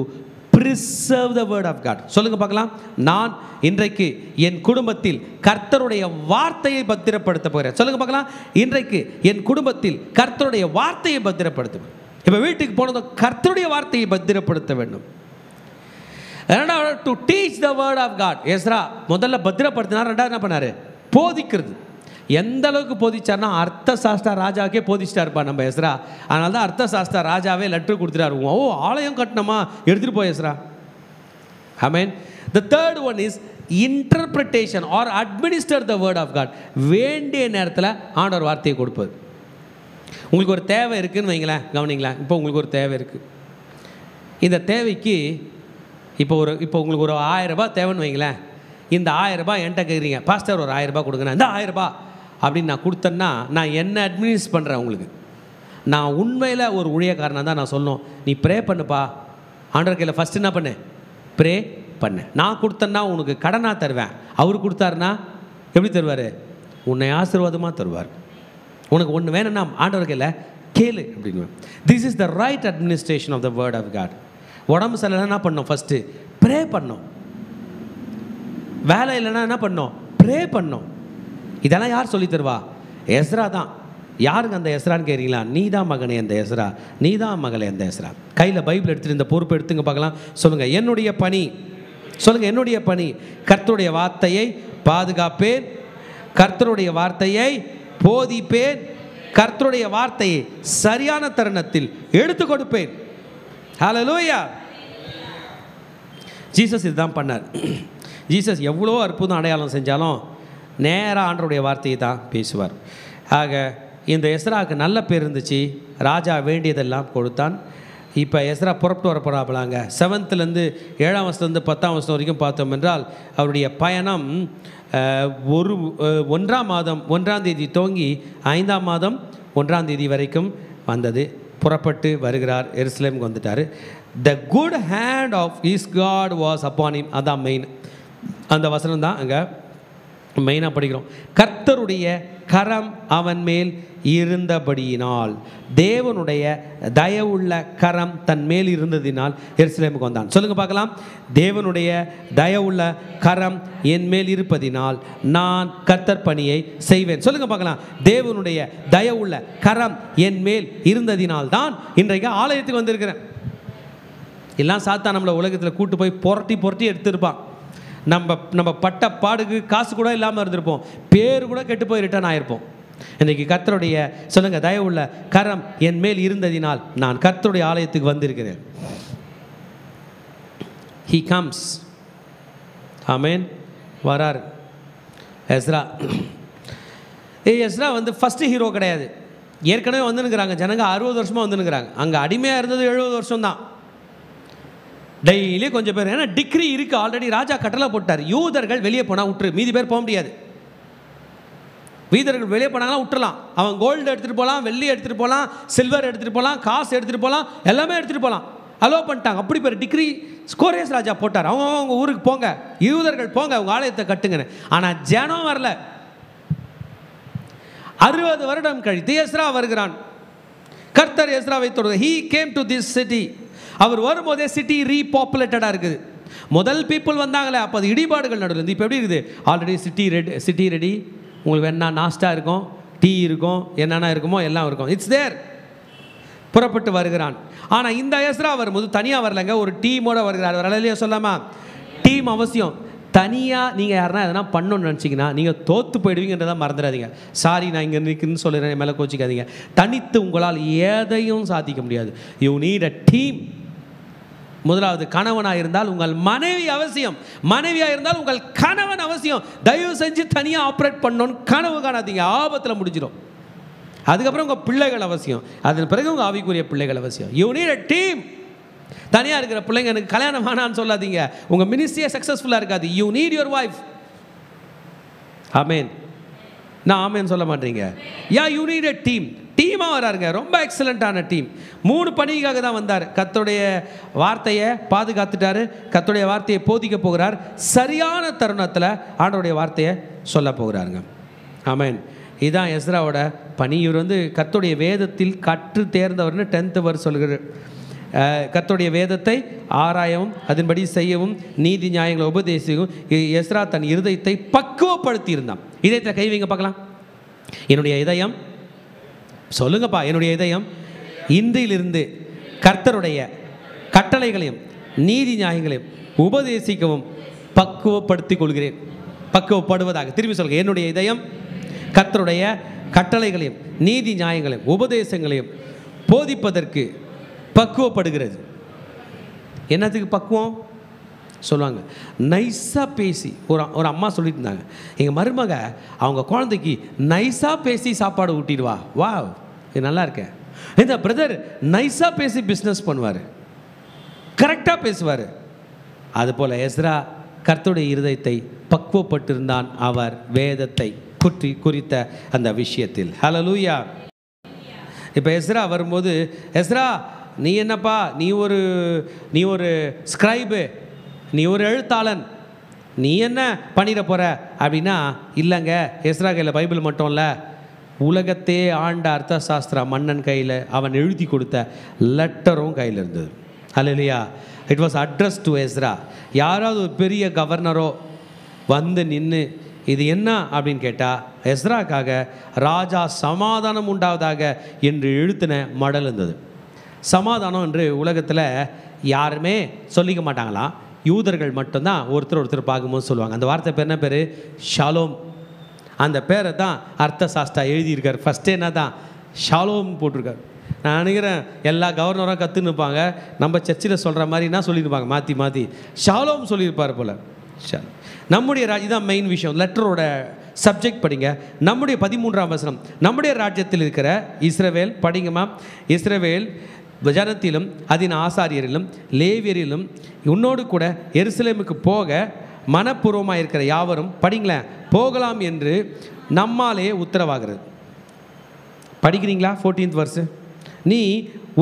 Speaker 1: preserve the word of God. சொல்லுங்க பார்க்கலாம். நான் இன்றைக்கு என் குடும்பத்தில் கர்த்தருடைய வார்த்தையை பத்திரப்படுத்த போகிறேன். சொல்லுங்க பார்க்கலாம். இன்றைக்கு என் குடும்பத்தில் கர்த்தருடைய வார்த்தையை பத்திரப்படுத்துவேன். இப்போ வீட்டுக்கு போனதும் கர்த்தருடைய வார்த்தையை பத்திரப்படுத்த வேண்டும். ரெண்டாவது to teach the word of God. Ezra முதல்ல பத்திரப்படுத்தினார், ரெண்டாவது என்ன பண்ணார்? போதிக்கிறது. எந்த அளவுக்கு போதிச்சார்னா அர்த்த சாஸ்திர ராஜாவுக்கே போதிச்சிட்டாருப்பா நம்ம எஸ்ரா. அதனால தான் அர்த்த சாஸ்திர ராஜாவே லெட்டர் கொடுத்துட்டாரு, ஓ ஆலயம் கட்டணுமா எடுத்துகிட்டு போய் எஸ்ரா. ஆமென். The third one is interpretation or administer the word of God. வேண்டிய நேரத்தில் ஆண்டவர் வார்த்தையை கொடுப்பது. உங்களுக்கு ஒரு தேவை இருக்குதுன்னு வைங்களேன், கவனிங்களேன். இப்போ உங்களுக்கு ஒரு தேவை இருக்குது. இந்த தேவைக்கு இப்போ உங்களுக்கு ஒரு 1000 ரூபாய் தேவைன்னு வைங்களேன். இந்த 1000 ரூபாய் என்கிட்ட கேட்குறீங்க, பாஸ்டர் ஒரு 1000 ரூபாய் கொடுங்க, இந்த 1000 ரூபாய் அப்படின்னு நான் கொடுத்தேன்னா நான் என்ன அட்மினிஸ்ட் பண்ணுறேன் உங்களுக்கு? நான் உண்மையில் ஒரு ஊழியக்காரனாக தான் நான் சொல்லணும், நீ ப்ரே பண்ணுப்பா ஆண்டவர் கையில் ஃபஸ்ட்டு என்ன பண்ணு, ப்ரே பண்ணு. நான் கொடுத்தேன்னா உனக்கு கடனாக தருவேன், அவர் கொடுத்தாருன்னா எப்படி தருவார்? உன்னை ஆசீர்வாதமாக தருவார். உனக்கு ஒன்று வேணும்னா ஆண்டவர் கையில் கேளு அப்படின்னு. This is the right administration of the word of God. உடம்பு சரியில்லைன்னா என்ன பண்ணோம்? ஃபஸ்ட்டு ப்ரே பண்ணோம். வேலை இல்லைன்னா என்ன பண்ணோம்? ப்ரே பண்ணோம். இதெல்லாம் யார் சொல்லி தருவா? எஸ்ரா தான். யாருங்க அந்த எஸ்ரான்னு கேட்குறீங்களா? நீ தான் மகனே அந்த எஸ்ரா, நீ தான் மகளே அந்த எஸ்ரா. கையில் பைபிள் எடுத்துகிட்டு இந்த பொறுப்பை எடுத்துங்க பார்க்கலாம். சொல்லுங்கள், என்னுடைய பணி, சொல்லுங்கள் என்னுடைய பணி கர்த்தருடைய வார்த்தையை பாதுகாப்பேன், கர்த்தருடைய வார்த்தையை போதிப்பேன், கர்த்தருடைய வார்த்தையை சரியான தருணத்தில் எடுத்து கொடுப்பேன். ஹல்லேலூயா. ஜீசஸ் இதுதான் பண்ணார். ஜீசஸ் எவ்வளோ அற்புதம் அடையாளம் செஞ்சாலும் நேராக ஆண்டவருடைய வார்த்தையை தான் பேசுவார். ஆக இந்த எஸ்ராவுக்கு நல்ல பேர் இருந்துச்சு, ராஜா வேண்டியதெல்லாம் கொடுத்தான். இப்போ எஸ்ரா புறப்பட்டு வர போகிறாங்களாங்க. 7th 7ஆம் வசனத்துலேருந்து 10ஆம் வசனம் வரைக்கும் பார்த்தோம் என்றால் அவருடைய பயணம் 1ஆம் மாதம் 1ஆம் தேதி துவங்கி 5ஆம் மாதம் 1ஆம் தேதி வரைக்கும் வந்தது. புறப்பட்டு வருகிறார், எருசலேமுக்கு வந்துட்டார். The good hand of his God was upon him. அதான் மெயின். அந்த வசனம் தான் அங்கே மெயினாக படிக்கிறோம். கர்த்தருடைய கரம் அவன் மேல் இருந்தபடியினால், தேவனுடைய தயவுள்ள கரம் தன் மேல் இருந்ததினால் எருசலேமுக்கு வந்தான். சொல்லுங்கள் பார்க்கலாம். தேவனுடைய தயவுள்ள கரம் என் மேல் இருப்பதினால் நான் கர்த்தர் பணியை செய்வேன். சொல்லுங்கள் பார்க்கலாம். தேவனுடைய தயவுள்ள கரம் என் மேல் இருந்ததினால் தான் இன்றைக்கு ஆலயத்துக்கு வந்திருக்கிறேன். எல்லாம் சாத்தா நம்மளை உலகத்தில் கூட்டு போய் புரட்டி எடுத்துருப்பான். நம்ம பட்ட பாடுக்கு காசு கூட இல்லாமல் இருந்திருப்போம், பேர் கூட கெட்டு போய் ரிட்டர்ன் ஆகிருப்போம். இன்றைக்கி கர்த்தருடைய சொல்லுங்கள் தயவுள்ள கரம் என் மேல் இருந்ததினால் நான் கர்த்தருடைய ஆலயத்துக்கு வந்திருக்கிறேன். He comes. ஆமென். வரார் எஸ்ரா. எஸ்ரா ஃபஸ்ட்டு ஹீரோ கிடையாது. ஏற்கனவே வந்துனுக்கிறாங்க ஜனங்க, 60 வருஷமாக வந்துனுக்கிறாங்க. அங்கே அடிமையாக இருந்தது 70 வருஷம் தான். டெய்லி கொஞ்சம் பேர், ஏன்னா டிகிரி இருக்குது ஆல்ரெடி, ராஜா கட்டளை போட்டார், யூதர்கள் வெளியே போனால் விட்டுரு, மீதி பேர் போக முடியாது. வீரர்கள் வெளியே போனாங்கன்னா விட்டுலாம். அவன் கோல்டு எடுத்துகிட்டு போகலாம், வெள்ளி எடுத்துகிட்டு போகலாம், சில்வர் எடுத்துகிட்டு போகலாம், காசு எடுத்துகிட்டு போகலாம், எல்லாமே எடுத்துகிட்டு போகலாம். அலோவ் பண்ணிட்டாங்க. அப்படி பேர் டிகிரி கோரேஸ் ராஜா போட்டார். அவங்க ஊருக்கு போங்க, யூதர்கள் போங்க, அவங்க ஆலயத்தை கட்டுங்கன்னு. ஆனால் ஜனம் வரல. 60 வருடம் கழித்து எஸ்ரா வருகிறான். கர்த்தர் எஸ்ராவை தொடர்ந்து he came to this city. அவர் வரும்போதே சிட்டி ரீபாப்புலேட்டடாக இருக்குது. முதல் பீப்புள் வந்தாங்களே, அப்போ அது இடிபாடுகள் நடுவில் இருந்து. இப்போ எப்படி இருக்குது? Already city ready. உங்களுக்கு வேணா நாஸ்டா இருக்கும், டீ இருக்கும், என்னென்ன இருக்குமோ எல்லாம் இருக்கும். இட்ஸ் தேர். புறப்பட்டு வருகிறான். ஆனால் இந்த எஸ்ரா வரும்போது தனியாக வரலைங்க, ஒரு டீமோட வருகிறார். வரலையே சொல்லாமா? டீம் அவசியம். தனியாக நீங்கள் யாருன்னா எதனா பண்ணணும்னு நினச்சிங்கன்னா நீங்கள் தோற்று போயிடுவீங்கன்றதான் மறந்துடாதீங்க. சாரி, நான் இங்கே நிற்குன்னு சொல்லுறேன், மேலே கோச்சிக்காதீங்க. தனித்து உங்களால் எதையும் சாதிக்க முடியாது. You need a team. முதலாவது, கணவனாக இருந்தால் உங்கள் மனைவி அவசியம். மனைவியாக இருந்தால் உங்கள் கணவன் அவசியம். தயவு செஞ்சு தனியாக ஆப்ரேட் பண்ணணும்னு கனவு காணாதீங்க, ஆபத்தில் முடிஞ்சிடும். அதுக்கப்புறம் உங்கள் பிள்ளைகள் அவசியம். அதன் பிறகு உங்கள் ஆவிக்குரிய பிள்ளைகள் அவசியம். You need a team. தனியாக இருக்கிற பிள்ளைங்க எனக்கு கல்யாணம் வேணான்னு சொல்லாதீங்க, உங்கள் மினிஸ்ட்ரியே சக்ஸஸ்ஃபுல்லாக இருக்காது. You need your wife. ஆமேன். நான் ஆமேன் சொல்ல மாட்டீங்க. You need a team. டீமாக வராருங்க, ரொம்ப எக்ஸலண்ட்டான டீம். 3 பணிக்காக தான் வந்தார். கர்த்தருடைய வார்த்தையை பாதுகாத்துட்டாரு, கர்த்தருடைய வார்த்தையை போதிக்க போகிறார். சரியான தருணத்தில் ஆண்டவருடைய வார்த்தையை சொல்ல போகிறாருங்க. ஆமேன். இதுதான் எஸ்ராவோட பணி. இவர் கர்த்தருடைய வேதத்தில் கற்று தேர்ந்தவர்னு 10th verse சொல்கிறார். கர்த்தருடைய வேதத்தை ஆராயவும் அதன்படி செய்யவும் நீதி நியாயங்களை உபதேசிக்கவும் எஸ்ரா தன் இருதயத்தை பக்குவப்படுத்தி இருந்தான். இதயத்தில் கை வைங்க பார்க்கலாம். என்னுடைய இதயம், சொல்லுங்கப்பா, என்னுடைய இதயம் இன்றிலிருந்து கர்த்தருடைய கட்டளைகளையும் நீதி நியாயங்களையும் உபதேசிக்கவும் பக்குவப்படுத்திக் கொள்கிறேன். பக்குவப்படுவதாக திரும்பி சொல்லுங்க. என்னுடைய இதயம் கர்த்தருடைய கட்டளைகளையும் நீதி நியாயங்களையும் உபதேசங்களையும் போதிப்பதற்கு பக்குவப்படுகிறது. என்னத்துக்கு பக்குவம் சொல்லுவாங்க? நைஸாக பேசி. ஒரு அம்மா சொல்லிட்டு இருந்தாங்க, எங்கள் மருமக அவங்க குழந்தைக்கு நைஸாக பேசி சாப்பாடு ஊட்டிடுவா. வா, இது நல்லா இருக்கேன். இந்த பிரதர் நைஸாக பேசி பிஸ்னஸ் பண்ணுவார், கரெக்டாக பேசுவார். அதுபோல் எஸ்ரா கர்த்தருடைய இருதயத்தை பக்குவப்பட்டிருந்தான் அவர் வேதத்தை குறித்த அந்த விஷயத்தில். ஹல்லேலூயா. இப்போ எஸ்ரா வரும்போது, எஸ்ரா நீ என்னப்பா, நீ ஒரு ஸ்கிரைபு, நீ ஒரு எழுத்தாளன், நீ என்ன பண்ணிட போகிற அப்படின்னா, இல்லைங்க, எஸ்ரா கையில் பைபிள் மட்டும் இல்லை, உலகத்தே ஆண்ட அர்த்த சாஸ்திர மன்னன் கையில் அவன் எழுதி கொடுத்த லெட்டரும் கையில் இருந்தது. ஹல்லேலூயா. It was address to Ezra. யாராவது ஒரு பெரிய கவர்னரோ வந்து நின்று இது என்ன அப்படின்னு கேட்டால், எஸ்ராக்காக ராஜா சமாதானம் உண்டாவதாக என்று எழுத்தின மடல் இருந்தது. சமாதானம் என்று உலகத்தில் யாருமே சொல்லிக்க மாட்டாங்களாம், யூதர்கள் மட்டும்தான் ஒருத்தர் பார்க்கும்போது சொல்லுவாங்க. அந்த வார்த்தை பேர் என்ன பேர்? ஷாலோம். அந்த பேரை தான் அர்த்த சாஸ்திரா எழுதியிருக்கார். ஃபஸ்ட்டே என்ன தான் ஷாலோம் போட்டிருக்கார். நான் நினைக்கிறேன் எல்லா கவர்னரும் கற்றுன்னு இருப்பாங்க, நம்ம சர்ச்சில் சொல்கிற மாதிரி என்ன சொல்லியிருப்பாங்க, மாற்றி ஷாலோம் சொல்லியிருப்பார் போல். நம்முடைய இதுதான் மெயின் விஷயம். லெட்டரோட சப்ஜெக்ட் படிங்க. நம்முடைய 13ஆம் வசனம், நம்முடைய ராஜ்யத்தில் இருக்கிற இஸ்ரவேல் படிங்கம்மா. இஸ்ரவேல் ஜனத்திலும் அதன் ஆசாரியரிலும் லேவியரிலும் உன்னோடு கூட எருசலேமுக்கு போக மனப்பூர்வமாக இருக்கிற யாவரும் படிங்களேன் போகலாம் என்று நம்மாலே உத்தரவாகிறது. படிக்கிறீங்களா? 14th verse. நீ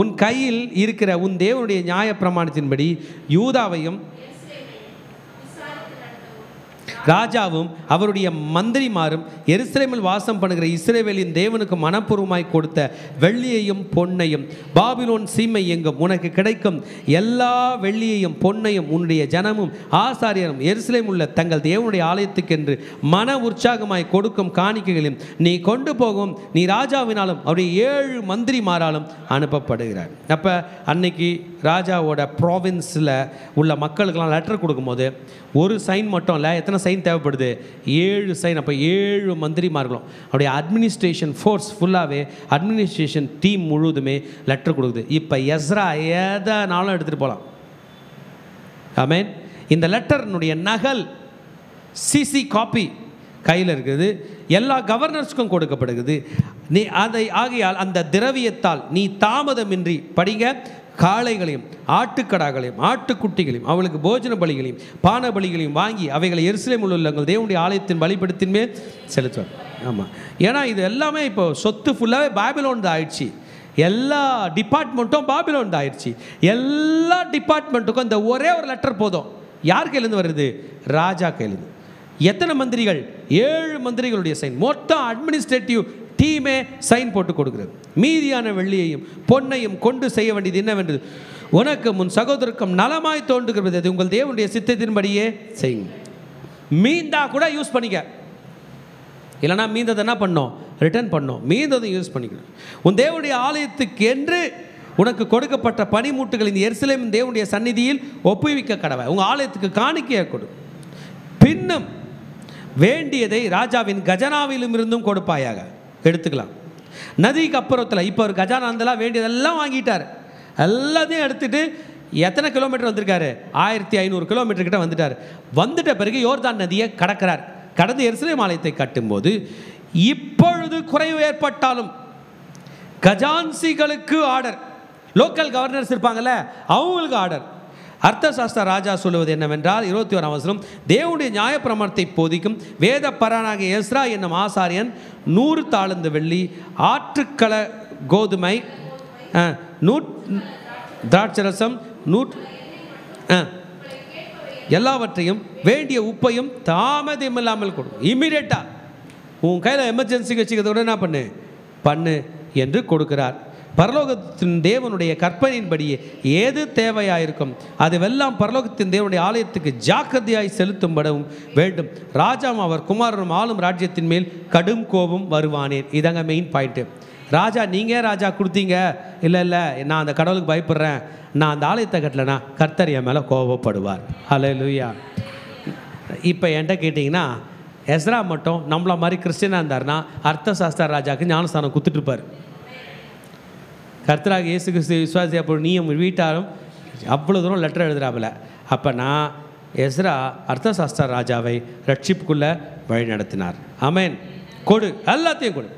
Speaker 1: உன் கையில் இருக்கிற உன் தேவனுடைய நியாய பிரமாணத்தின்படி யூதாவையும் ராஜாவும் அவருடைய மந்திரிமாரும் எருசலேமில் வாசம் பண்ணுகிற இஸ்ரவேலின் தேவனுக்கு மனப்பூர்வமாய் கொடுத்த வெள்ளியையும் பொன்னையும் பாபிலோன் சீமை எங்கும் உனக்கு கிடைக்கும் எல்லா வெள்ளியையும் பொன்னையும் உன்னுடைய ஜனமும் ஆசாரியரும் எருசலேம் உள்ள தங்கள் தேவனுடைய ஆலயத்துக்கென்று மன உற்சாகமாய் கொடுக்கும் காணிக்கைகளையும் நீ கொண்டு போகும். நீ ராஜாவினாலும் அவருடைய 7 மந்திரிமாராலும் அனுப்பப்படுகிறார். அப்போ அன்னைக்கு ராஜாவோட ப்ராவின்ஸில் உள்ள மக்களுக்கெல்லாம் லெட்டர் கொடுக்கும்போது ஒரு சைன் மட்டும் இல்லை, எத்தனை சைன் தேவைப்படுது? 7 சைன். அப்போ 7 மந்திரிமார்களும் அவருடைய அட்மினிஸ்ட்ரேஷன் ஃபோர்ஸ் ஃபுல்லாகவே, அட்மினிஸ்ட்ரேஷன் டீம் முழுவதுமே லெட்டர் கொடுக்குது. இப்போ எஸ்ரா எதனாலும் எடுத்துகிட்டு போகலாம். ஆமென். இந்த லெட்டர்னுடைய நகல் சிசி காப்பி கையில் இருக்குது, எல்லா கவர்னர்ஸ்க்கும் கொடுக்கப்படுகிறது. நீ அதை ஆகையால் அந்த திரவியத்தால் நீ தாமதமின்றி படிங்க காளைகளையும் ஆட்டுக்கடாக்களையும் ஆட்டுக்குட்டிகளையும் அவளுக்கு போஜன பலிகளையும் பான பலிகளையும் வாங்கி அவைகளை எருசலேமில் உள்ள உங்கள் தேவனுடைய ஆலயத்தின் பலிபீடத்தின் மேல் செலுத்துவார். ஆமாம், ஏன்னா இது எல்லாமே இப்போ சொத்து ஃபுல்லாகவே பாபிலோன் தான் ஆயிடுச்சு. எல்லா டிபார்ட்மெண்ட்டும் பாபிலோன் தான் ஆயிடுச்சு. எல்லா டிபார்ட்மெண்ட்டுக்கும் இந்த ஒரே ஒரு லெட்டர் போதும். யார் கையிலேருந்து வருது? ராஜா கையிலேருந்து. எத்தனை மந்திரிகள்? 7 மந்திரிகளுடைய சைன். மொத்தம் அட்மினிஸ்ட்ரேட்டிவ் டீமே சைன் போட்டு கொடுக்குறது. மீதியான வெள்ளியையும் பொன்னையும் கொண்டு செய்ய வேண்டியது என்னவென்று உனக்கு முன் சகோதரருக்கும் நலமாய் தோன்றுகிறது அது உங்கள் தேவனுடைய சித்தத்தின்படியே செய்யும். மீந்தா கூட யூஸ் பண்ணிக்க, இல்லைனா மீந்ததை என்ன பண்ணோம்? ரிட்டர்ன் பண்ணோம். மீந்ததை யூஸ் பண்ணிக்கணும். உன் தேவனுடைய ஆலயத்துக்கு என்று உனக்கு கொடுக்கப்பட்ட பனிமூட்டுகள் இந்த எருசலேம் தேவனுடைய சந்நிதியில் ஒப்புவிக்க கடவை. உங்கள் ஆலயத்துக்கு காணிக்கையாக கொடு. பின்னும் வேண்டியதை ராஜாவின் கஜனாவிலும் இருந்தும் கொடுப்பாயாக. எடுத்துக்கலாம். நதிக்கு அப்புறத்தில் இப்போ ஒரு கஜானாந்தெல்லாம் வேண்டியதெல்லாம் வாங்கிட்டார். எல்லாத்தையும் எடுத்துகிட்டு எத்தனை கிலோமீட்டர் வந்திருக்காரு? 1500 கிலோமீட்டர் கிட்ட வந்துட்டார். வந்துட்ட பிறகு யோர்தான் நதியை கடக்கிறார். கடந்து எருசலேம் ஆலயத்தை கட்டும்போது இப்பொழுது குறைவு ஏற்பட்டாலும் கஜான்சிகளுக்கு ஆர்டர், லோக்கல் கவர்னர்ஸ் இருப்பாங்கல்ல அவங்களுக்கு ஆர்டர். அர்த்தசாஸ்திர ராஜா சொல்லுவது என்னவென்றால் 21ஆம் வசனம், தேவனுடைய நியாயப்பிரமாணத்தை போதிக்கும் வேத பரானாகிய எஸ்ரா என்னும் ஆசாரியன் 100 தாளந்து வெள்ளி, ஆற்றுக்கள கோதுமை, திராட்சரசம், எல்லாவற்றையும் வேண்டிய உப்பையும் தாமதமில்லாமல் கொடு. இம்மிடியேட்டாக உன் கையில் எமர்ஜென்சி வச்சுக்கிறதோட என்ன பண்ணு என்று கொடுக்கிறார். பரலோகத்தின் தேவனுடைய கற்பனையின்படியே ஏது தேவையாயிருக்கும் அதுவெல்லாம் பரலோகத்தின் தேவனுடைய ஆலயத்துக்கு ஜாக்கிரதையாய் செலுத்தும்படவும் வேண்டும். ராஜாவும் அவர் குமாரரும் ஆளும் ராஜ்யத்தின் மேல் கடும் கோபம் வருவானேன். இதாங்க மெயின் பாயிண்ட்டு. ராஜா நீங்கள் ராஜா கொடுத்தீங்க, இல்லை நான் அந்த கடவுளுக்கு பயப்படுறேன், நான் அந்த ஆலயத்தை கட்டலைன்னா கர்த்தர் என் மேலே கோபப்படுவார். ஹல்லேலூயா. இப்போ என்கிட்ட கேட்டிங்கன்னா எஸ்ரா மட்டும் நம்மள மாதிரி கிறிஸ்டியனாக இருந்தார்னா அர்த்தசாஸ்திர ராஜாவுக்கு ஞானஸ்தானம் கொடுத்துட்ருப்பார். கர்த்தராக இயேசு கிறிஸ்து விசுவாசி அப்போ நீயும் வீட்டாரும் அவ்வளோ தூரம் லெட்டர் எழுதுறாப்புல. அப்போ நான் எஸ்ரா அர்த்தசாஸ்திர ராஜாவை ரட்சிப்புக்குள்ளே வழி நடத்தினார். ஆமேன். கொடு, எல்லாத்தையும் கொடு.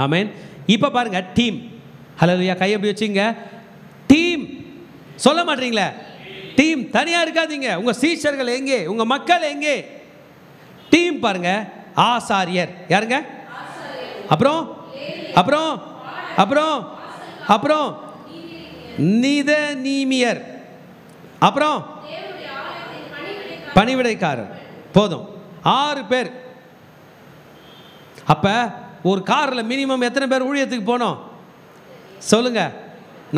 Speaker 1: ஆமேன். இப்போ பாருங்கள் டீம். ஹல்லேலூயா. கை எப்படி வச்சுங்க? டீம் சொல்ல மாட்டீங்களே? டீம் தனியாக இருக்காதீங்க. உங்கள் சீஷர்கள் எங்கே? உங்கள் மக்கள் எங்கே? டீம் பாருங்க. ஆசாரியர் யாருங்க? அப்புறம் அப்புறம் அப்புறம் அப்புறம் நிதனீமியர், அப்புறம் பணிவிடைக்காரர். போதும், 6 பேர். அப்போ ஒரு காரில் மினிமம் எத்தனை பேர் ஊழியத்துக்கு போனோம் சொல்லுங்க?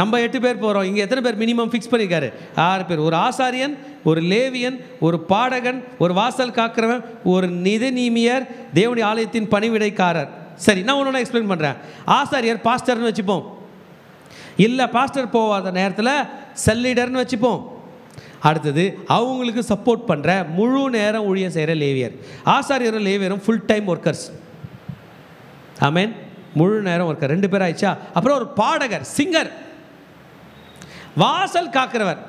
Speaker 1: நம்ம 8 பேர் போகிறோம். இங்கே எத்தனை பேர் மினிமம் ஃபிக்ஸ் பண்ணியிருக்காரு? 6 பேர். ஒரு ஆசாரியன், ஒரு லேவியன், ஒரு பாடகன், ஒரு வாசல் காக்கிறவன், ஒரு நிதனீமியர், தேவனுடைய ஆலயத்தின் பணிவிடைக்காரர். சரி, நான் ஒன்று எக்ஸ்பிளைன் பண்ணுறேன். ஆசாரியர் பாஸ்டர்னு வச்சுப்போம். இல்லை பாஸ்டர் போகாத நேரத்தில் செல் லீடர்னு வச்சுப்போம். அடுத்தது அவங்களுக்கு சப்போர்ட் பண்ணுற முழு நேரம் ஊழியம் செய்கிற லேவியர். ஆசாரியரும் லேவியரும் ஃபுல் டைம் ஒர்க்கர்ஸ். ஆமேன். முழு நேரம் ஒர்க்கர் 2 பேர் ஆயிடுச்சா? அப்புறம் ஒரு பாடகர், சிங்கர். வாசல் காக்கிறவர்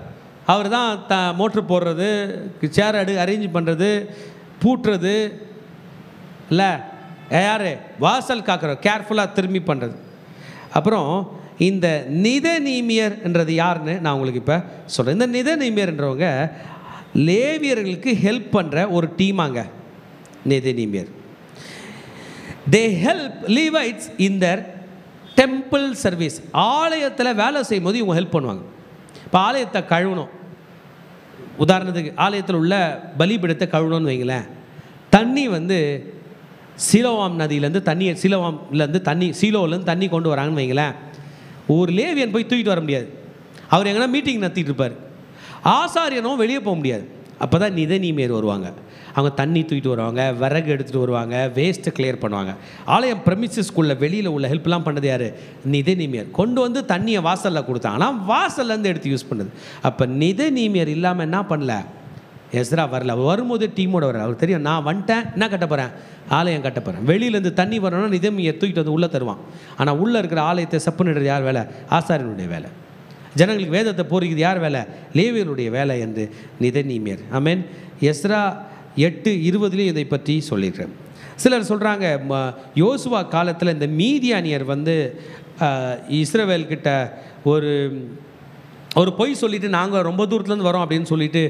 Speaker 1: அவர் தான் மோட்ரு போடுறது, சேர் அரேஞ்ச் பண்ணுறது, பூட்டுறது. இல்லை யார்? வாசல் காக்கிறவர், கேர்ஃபுல்லாக திரும்பி பண்ணுறது. அப்புறம் இந்த நிதனீமியர்ன்றது யாருன்னு நான் உங்களுக்கு இப்போ சொல்கிறேன். இந்த நிதனீமியர்ன்றவங்க லேவியர்களுக்கு ஹெல்ப் பண்ணுற ஒரு டீமாங்க. நிதனீமியர் they help Levites in the temple service. ஆலயத்தில் வேலை செய்யும் போது இவங்க ஹெல்ப் பண்ணுவாங்க. இப்போ ஆலயத்தை கழுவணும், உதாரணத்துக்கு ஆலயத்தில் உள்ள பலிபீடத்தை கழுவணும்னு வைங்களேன். தண்ணி சீலோவாம் நதியிலேருந்து தண்ணி, சீலோவிலேருந்து தண்ணி கொண்டு வராங்கன்னு வைங்களேன். ஒரு லேவியன் போய் தூக்கிட்டு வர முடியாது. அவர் எங்கன்னா மீட்டிங் நடத்திட்டு இருப்பார். ஆசாரியனும் வெளியே போக முடியாது. அப்போ தான் நிதனீமியர் வருவாங்க. அவங்க தண்ணி தூக்கிட்டு வருவாங்க, விறகு எடுத்துகிட்டு வருவாங்க, வேஸ்ட்டை கிளியர் பண்ணுவாங்க. ஆலயம் ப்ரெமிசஸ்குள்ளே வெளியில் உள்ள ஹெல்ப்லாம் பண்ணது யார்? நிதனீமியர். கொண்டு வந்து தண்ணியை வாசலில் கொடுத்தாங்க. ஆனால் வாசல்லேருந்து எடுத்து யூஸ் பண்ணுது. அப்போ நிதனீமியர் இல்லாமல் என்ன பண்ணல? எஸ்ரா வரல. அவர் வரும்போது டீமோட வர. அவருக்கு தெரியும், நான் வந்துட்டேன், என்ன கட்ட போகிறேன்? ஆலயம் கட்ட போகிறேன். வெளியிலேருந்து தண்ணி வரணும்னா நிதனீமியர் தூக்கிட்டு வந்து உள்ளே தருவான். ஆனால் உள்ளே இருக்கிற ஆலயத்தை செப்பனிடுறது யார் வேலை? ஆசாரியனுடைய வேலை. ஜனங்களுக்கு வேதத்தை போரிக்கிறது யார் வேலை? லேவியருடைய வேலை என்று நிதனீமியர். ஆமேன். எஸ்ரா 8:20 இதை பற்றி சொல்லியிருக்கிறேன். சிலர் சொல்கிறாங்க யோசுவா காலத்தில் இந்த மீதியானியர் இஸ்ரவேல்கிட்ட ஒரு ஒரு பொய் சொல்லிவிட்டு நாங்கள் ரொம்ப தூரத்துலேருந்து வரோம் அப்படின்னு சொல்லிட்டு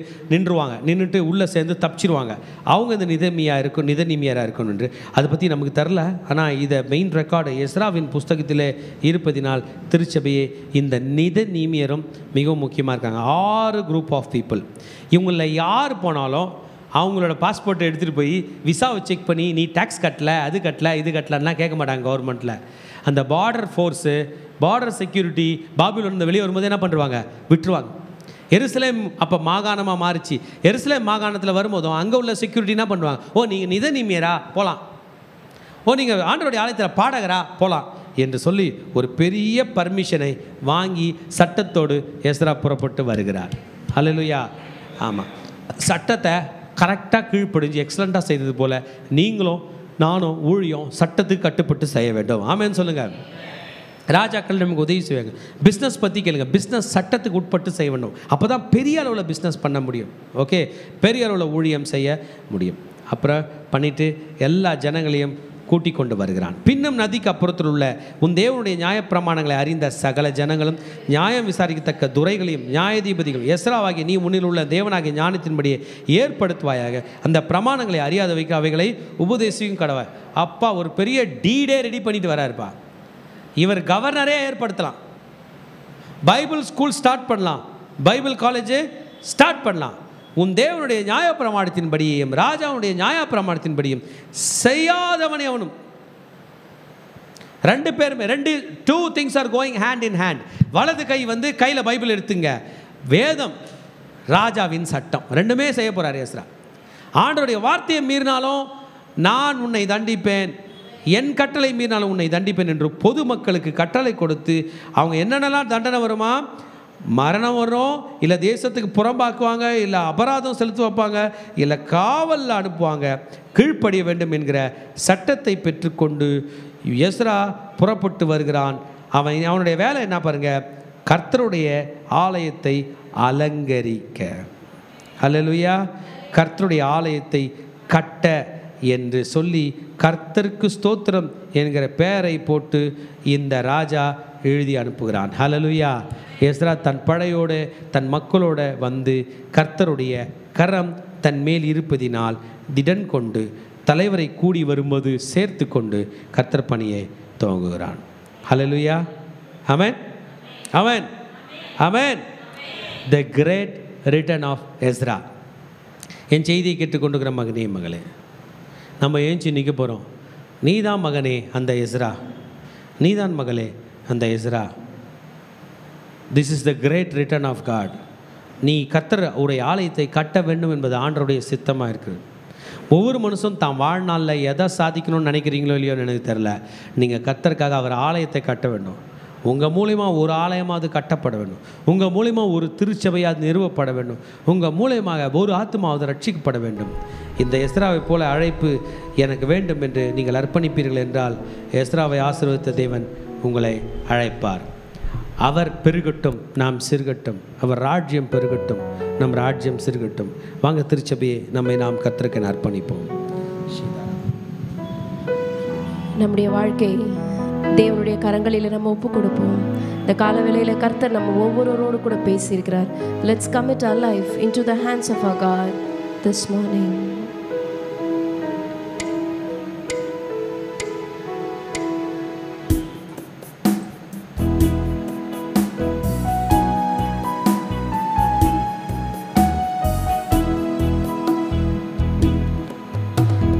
Speaker 1: நின்றுட்டு உள்ளே சேர்ந்து தப்பிச்சிருவாங்க. அவங்க இந்த நிதனிமியராக இருக்கணும்ன்று அதை பற்றி நமக்கு தெரில. ஆனால் இதை மெயின் ரெக்கார்டு எஸ்ராவின் புஸ்தகத்தில் இருப்பதினால் திருச்சபையே இந்த நிதனிமியரும் மிகவும் முக்கியமாக இருக்காங்க. 6 குரூப் ஆஃப் பீப்புள். இவங்களில் யார் போனாலும் அவங்களோட பாஸ்போர்ட்டை எடுத்துகிட்டு போய் விசாவை செக் பண்ணி நீ டேக்ஸ் கட்டலை, அது கட்டலை, இது கட்டலைன்னா கேட்க மாட்டாங்க கவர்மெண்ட்டில். அந்த பார்டர் ஃபோர்ஸு, பார்டர் செக்யூரிட்டி பாபிலோன்லேருந்து வெளியே வரும்போது என்ன பண்ணுவாங்க, விட்டுருவாங்க. எருசலேம் அப்போ மாகாணமாக மாறிச்சு. எருசலேம் மாகாணத்தில் வரும்போதும் அங்கே உள்ள செக்யூரிட்டி என்ன பண்ணுவாங்க, ஓ நீங்கள் நிதனிமியரா போகலாம், ஓ நீங்கள் ஆண்டவருடைய ஆலயத்தில் பாடகரா போகலாம் என்று சொல்லி ஒரு பெரிய பர்மிஷனை வாங்கி சட்டத்தோடு எஸ்ரா புறப்பட்டு வருகிறார். ஹல்லேலூயா. ஆமாம், சட்டத்தை கரெக்டாக கீழ்ப்படிஞ்சு எக்ஸலண்ட்டாக செய்தது போல் நீங்களும் நானும் ஊழியம் சட்டத்துக்கு கட்டுப்பட்டு செய்ய வேண்டும். ஆமேன்னு சொல்லுங்கள். ராஜாக்கள் நமக்கு உதவி செய்வாங்க. பிஸ்னஸ் பற்றி கேளுங்க. பிஸ்னஸ் சட்டத்துக்கு உட்பட்டு செய்ய வேண்டும். அப்போ தான் பெரிய அளவில் பிஸ்னஸ் பண்ண முடியும். ஓகே, பெரிய அளவில் ஊழியம் செய்ய முடியும். அப்புறம் பண்ணிவிட்டு எல்லா ஜனங்களையும் கூட்டிக் கொண்டு வருகிறான். பின்னும் நதிக்கு அப்புறத்தில் உள்ள உன் தேவனுடைய நியாயப்பிரமாணங்களை அறிந்த சகல ஜனங்களும் நியாயம் விசாரிக்கத்தக்க துரைகளையும் நியாயாதிபதிகள் எஸ்ராவாகிய நீ முன்னில் உள்ள தேவனாகிய ஞானத்தின்படியே ஏற்படுத்துவாயாக. அந்த பிரமாணங்களை அறியாதவைக்கு அவைகளை உபதேசிக்கும் கடவை. அப்பா ஒரு பெரிய டீடே ரெடி பண்ணிட்டு வராருப்பா. இவர் கவர்னரே ஏற்படுத்தலாம், பைபிள் ஸ்கூல் ஸ்டார்ட் பண்ணலாம், பைபிள் காலேஜு ஸ்டார்ட் பண்ணலாம். உன் தேவனுடைய நியாயப்பிரமாணத்தின்படியும் ராஜாவுடைய நியாயப்பிரமாணத்தின்படியும் செய்யாதவனே அவனும். 2 பேருமே 2 things are going hand in hand. வலது கை கையில் பைபிள் எடுத்துங்க, வேதம் ராஜாவின் சட்டம், ரெண்டுமே செய்ய போகிறார் எஸ்ரா. ஆண்டவருடைய வார்த்தையை மீறினாலும் நான் உன்னை தண்டிப்பேன், என் கட்டளை மீறினாலும் உன்னை தண்டிப்பேன் என்று பொதுமக்களுக்கு கட்டளை கொடுத்து அவங்க என்னென்னலாம் தண்டனை வருமா, மரணம் வரும், இல்லை தேசத்துக்கு புறம்பாக்குவாங்க, இல்லை அபராதம் செலுத்த வைப்பாங்க, இல்லை காவலில் அனுப்புவாங்க, கீழ்ப்படிய வேண்டும் என்கிற சட்டத்தை பெற்றுக்கொண்டு எஸ்ரா புறப்பட்டு வருகிறான். அவனுடைய வேலை என்ன பாருங்க, கர்த்தருடைய ஆலயத்தை அலங்கரிக்க. அல்லேலூயா. கர்த்தருடைய ஆலயத்தை கட்ட என்று சொல்லி கர்த்தருக்கு ஸ்தோத்திரம் என்கிற பெயரை போட்டு இந்த ராஜா எழுதி அனுப்புகிறான். ஹல்லேலூயா. எஸ்ரா தன் படையோடு தன் மக்களோடு கர்த்தருடைய கரம் தன் மேல் இருப்பதினால் திடன் கொண்டு தலைவரை கூடி வரும்போது சேர்த்து கொண்டு கர்த்தர் பணியை துவங்குகிறான். ஹல்லேலூயா. ஆமென், ஆமென், ஆமென். தி கிரேட் ரிட்டர்ன் ஆஃப் எஸ்ரா. என் செய்தியை கேட்டுக்கொண்டுக்கிற மகனே மகளே, நம்ம ஏஞ்சி நிற்க போகிறோம். நீதான் மகனே அந்த எஸ்ரா, நீதான் மகளே அந்த Ezra. This is the great return of God. நீ கர்த்தர் உடைய ஆலயத்தை கட்ட வேண்டும் என்பது ஆண்டவருடைய சித்தமாக இருக்குது. ஒவ்வொரு மனுஷனும் தான் வாழ்நாளில் எதை சாதிக்கணும்னு நினைக்கிறீங்களோ இல்லையோ எனக்கு தெரில, நீங்கள் கர்த்தருக்காக அவர் ஆலயத்தை கட்ட வேண்டும். உங்கள் மூலிமா ஒரு ஆலயமாவது கட்டப்பட வேண்டும், உங்கள் மூலிமா ஒரு திருச்சபையாவது நிறுவப்பட வேண்டும், உங்கள் மூலியமாக ஒரு ஆத்மாவது ரட்சிக்கப்பட வேண்டும். இந்த எஸ்ராவை போல அழைப்பு எனக்கு வேண்டும் என்று நீங்கள் அர்ப்பணிப்பீர்கள் என்றால் எஸ்ராவை ஆசீர்வதித்த தேவன் உங்களை அழைப்பார். அவர் பெருகட்டும், நாம் சிறுகட்டும். அவர் ராஜ்யம் பெருகட்டும், நம் ராஜ்யம் சிறுகட்டும். வாங்க திருச்சபையை நாம் கர்த்தருக்கு அர்ப்பணிப்போம்.
Speaker 2: நம்முடைய வாழ்க்கை தேவனுடைய கரங்களில் நம்ம ஒப்பு கொடுப்போம். இந்த காலவேளையில் கர்த்தர் நம்ம ஒவ்வொருவரோடு கூட பேசியிருக்கிறார். Let's commit our life into the hands of our God this morning.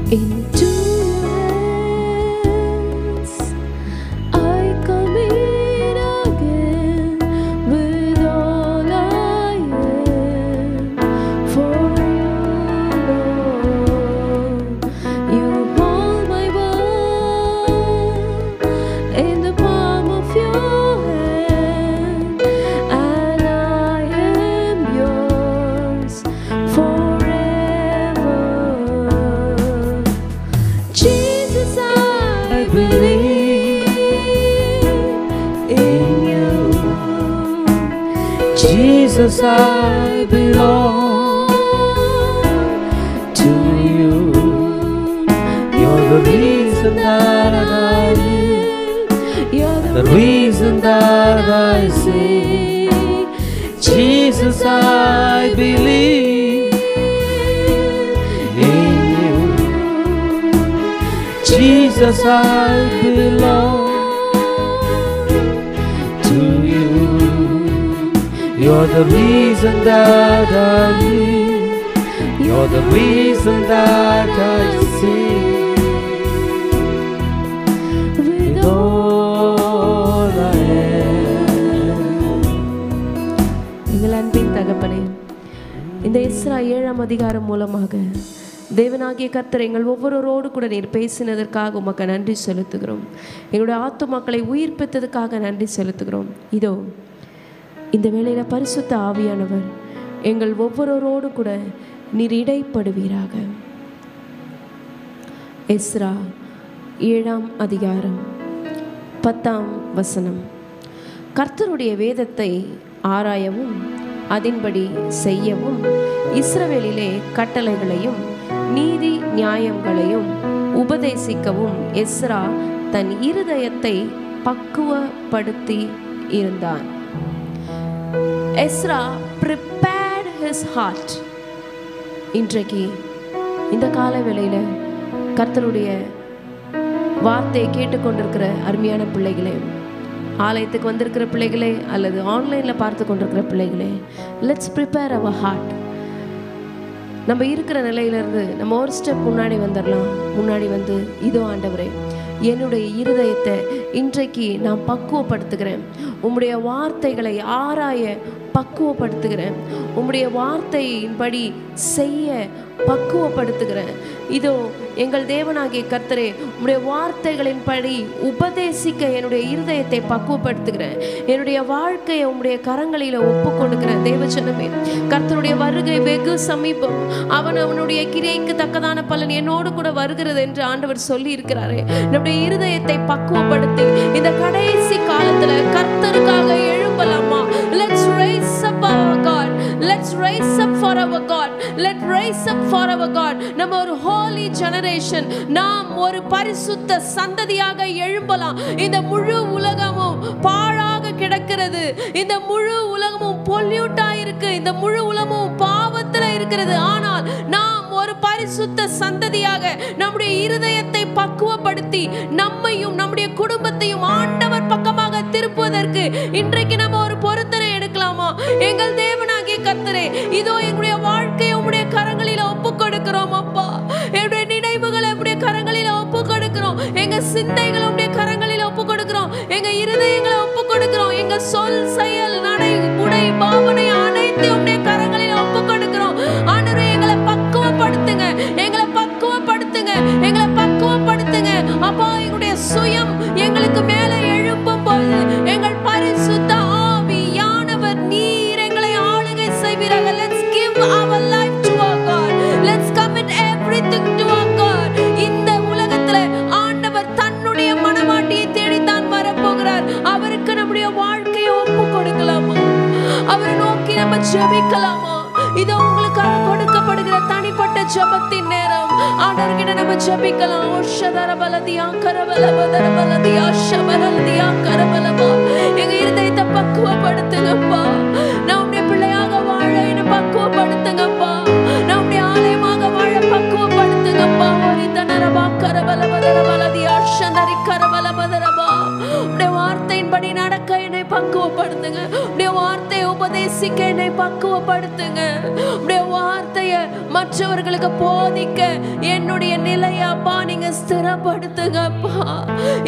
Speaker 2: Into Jesus, I belong to you. You're the reason that I live. You're the reason that I sing.
Speaker 1: Jesus, I believe in you. Jesus, I belong to you. You're the reason that I live. You're the reason that I sing. With all I am.
Speaker 2: எங்கள் அன்பின் தகப்பனே, இந்த Ezra 7ஆம் அதிகாரம் மூலமாக தேவனாகிய கர்த்தர் எங்கள் ஒவ்வொருவரோடு கூட நீர் பேசினதற்காக உமக்கு நன்றி செலுத்துகிறோம். எங்களுடைய ஆத்துமாக்களை உயிர்ப்பித்ததுக்காக நன்றி செலுத்துகிறோம். இதோ இந்த வேளையில் பரிசுத்த ஆவியானவர் எங்கள் ஒவ்வொருவரோடு கூட நீர் இடைப்படுவீராக. எஸ்ரா 7ஆம் அதிகாரம் 10ஆம் வசனம். கர்த்தருடைய வேதத்தை ஆராயவும் அதின்படி செய்யவும் இஸ்ரவேலிலே கட்டளைகளையும் நீதி நியாயங்களையும் உபதேசிக்கவும் எஸ்ரா தன் இருதயத்தை பக்குவப்படுத்தி இருந்தான். Ezra prepared his heart. இன்றைக்கு இந்த கால வேளையில் கர்த்தருடைய வார்த்தையை கேட்டுக்கொண்டிருக்கிற அருமையான பிள்ளைகளே, ஆலயத்துக்கு வந்திருக்கிற பிள்ளைகளே அல்லது ஆன்லைனில் பார்த்து கொண்டிருக்கிற பிள்ளைகளே, லெட்ஸ் ப்ரிப்பேர் அவர் ஹார்ட். நம்ம இருக்கிற நிலையிலேருந்து நம்ம ஒரு ஸ்டெப் முன்னாடி வந்துடலாம். முன்னாடி வந்து இதோ ஆண்டவரே, என்னுடைய இருதயத்தை இன்றைக்கு நான் பக்குவப்படுத்துகிறேன். உம்முடைய வார்த்தைகளை ஆராய பக்குவப்படுத்துகிறேன். உம்முடைய வார்த்தையின்படி செய்ய பக்குவப்படுத்துகிறேன். இதோ எங்கள் தேவனாகிய கர்த்தரே, உம்முடைய வார்த்தைகளின்படி உபதேசிக்க என்னுடைய இருதயத்தை பக்குவப்படுத்துகிறேன். என்னுடைய வாழ்க்கையை உம்முடைய கரங்களில் ஒப்பு கொடுக்கிறேன். தேவஜனமே, கர்த்தருடைய வருகை வெகு சமீபம். அவனுடைய கிரியைக்கு தக்கதான பலன் என்னோடு கூட வருகிறது என்று ஆண்டவர் சொல்லி இருக்கிறாரே. நம்முடைய இருதயத்தை பக்குவப்படுத்தி இந்த கடைசி காலத்துல கர்த்தருக்காக எழும்பலாமா? Let's raise up our God. Let's raise up for our God. Let's raise up for our God. நம்ம ஒரு holy generation. நாம் ஒரு பரிசுத்த சந்ததியாக எழும்பலாம். இந்த முழு உலகமும் பாழாக கிடக்கிறது. இந்த முழு உலகமும் பொல்யூட்டா இருக்கு. இந்த முழு உலகமும் பாவத்துல இருக்கிறது. ஆனால் நாம் ஒரு பரிசுத்த சந்ததியாக நம்முடைய இருதயத்தை பக்குவப்படுத்தி நம்மையும் நம்முடைய குடும்பத்தையும் ஆண்டவர் பக்கமாக திருப்புவதற்கு இன்றைக்கு நம்ம ஒரு பொருத்தனை எடுக்கலாமா? எங்கள் தேவனாகிய கர்த்தரே, இதோ எங்களுடைய வாழ்க்கையை உம்முடைய கரங்களில் ஒப்பு கொடுக்கிறோம் அப்பா. என்னுடைய நினைவுகளை உம்முடைய கரங்களில் ஒப்பு கொடுக்கிறோம். எங்க சிந்தைகளை உம்முடைய கரங்களில் ஒப்பு கொடுக்கிறோம். எங்க இருதயங்களை ஒப்பு கொடுக்கிறோம். எங்க சொல், செயல், நடை, உடை, பாவனை அனைத்தையும் உம்முடைய கரங்களில் ஒப்பு கொடுக்கிறோம். ஆண்டவரே, எங்களை பக்குவப்படுத்துங்க, எங்களை பக்குவப்படுத்துங்க, எங்களை பக்குவப்படுத்துங்க அப்பா. எங்களுடைய சுயம் எங்களுக்கு மேலே எழும்பும் போது எங்கள் பரிசுத்த ஆவியானவர் நீர் எங்களை ஆளுகை செய்வீராக. Let's give our life to our God. Let's commit everything to our God. இந்த உலகத்துல ஆண்டவர் தன்னுடைய மனவாட்டியை தேடித்தான் வரப்போகிறார். அவருக்கு நம்முடைய வாழ்க்கையை ஒப்பு கொடுக்கலாமா? அவரை நோக்கி நம்ம ஜெபிக்கலாமா? இது உங்களுக்காக கொடுக்கப்படுகிற தனிப்பட்ட ஜெபத்தின் நேரம். ஆண்டவர்கிட்ட நம்ம ஜெபிக்கலாம். ஓஷதர பலதியா கரபல பதர பலதியா ஷபரதியா கரபலமா. எங்க இருதயத்தை பக்குவப்படுத்துங்கப்பா. நான் உம்முடைய பிள்ளையாக வாழ என்ன பக்குவப்படுத்துங்கப்பா. நான் உம்முடைய ஆலயமாக வாழ பக்குவப்படுத்துங்கப்பா. ஓரிதனரபா கரபல பதர பலதியா ஷந்தரி கரபல பதரபா. உம்முடைய வார்த்தையின்படி நடக்க என்னை பக்குவப்படுத்துங்க. உம்முடைய வார்த்தையை உபதேசிக்க என்னை பக்குவப்படுத்துங்க. உம்முடைய வார்த்தையை மற்றவர்களுக்கு போதிக்க என்னுடைய நிலையை அப்பா நீங்க ஸ்திரப்படுத்துங்கப்பா.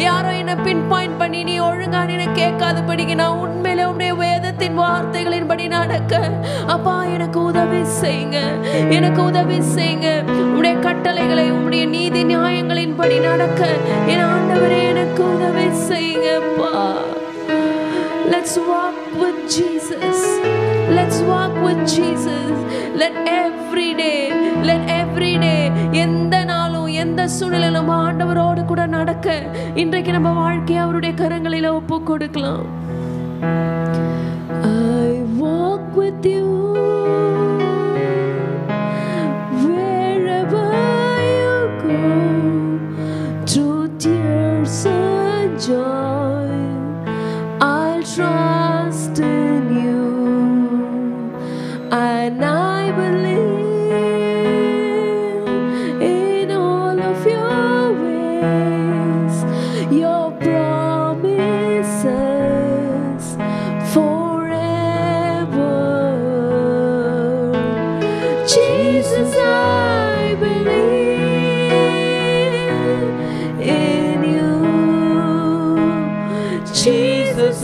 Speaker 2: யாரோ என்ன பின் பாயிண்ட் பண்ணி நீ ஒழுங்கா நீ கேட்காதபடிக்கு நான் உண்மையிலே உம்முடைய வேதத்தின் வார்த்தைகளின்படி நடக்க அப்பா எனக்கு உதவி செய்யுங்க. எனக்கு உதவி செய்யுங்க. உம்முடைய கட்டளைகளை உம்முடைய நீதி நியாயங்களின்படி நடக்க என் ஆண்டவரே எனக்கு உதவி செய்யுங்கப்பா. Let's walk with Jesus. Let's walk with Jesus. Let every day எந்த நாளும் எந்த சூழ்நிலையிலும் நம்ம ஆண்டவரோடு கூட நடக்க இன்றைக்கு நம்ம வாழ்க்கையை அவருடைய கரங்களில் ஒப்பு கொடுக்கலாம். I walk with you wherever you go, through tears and joy. I'll trust in you.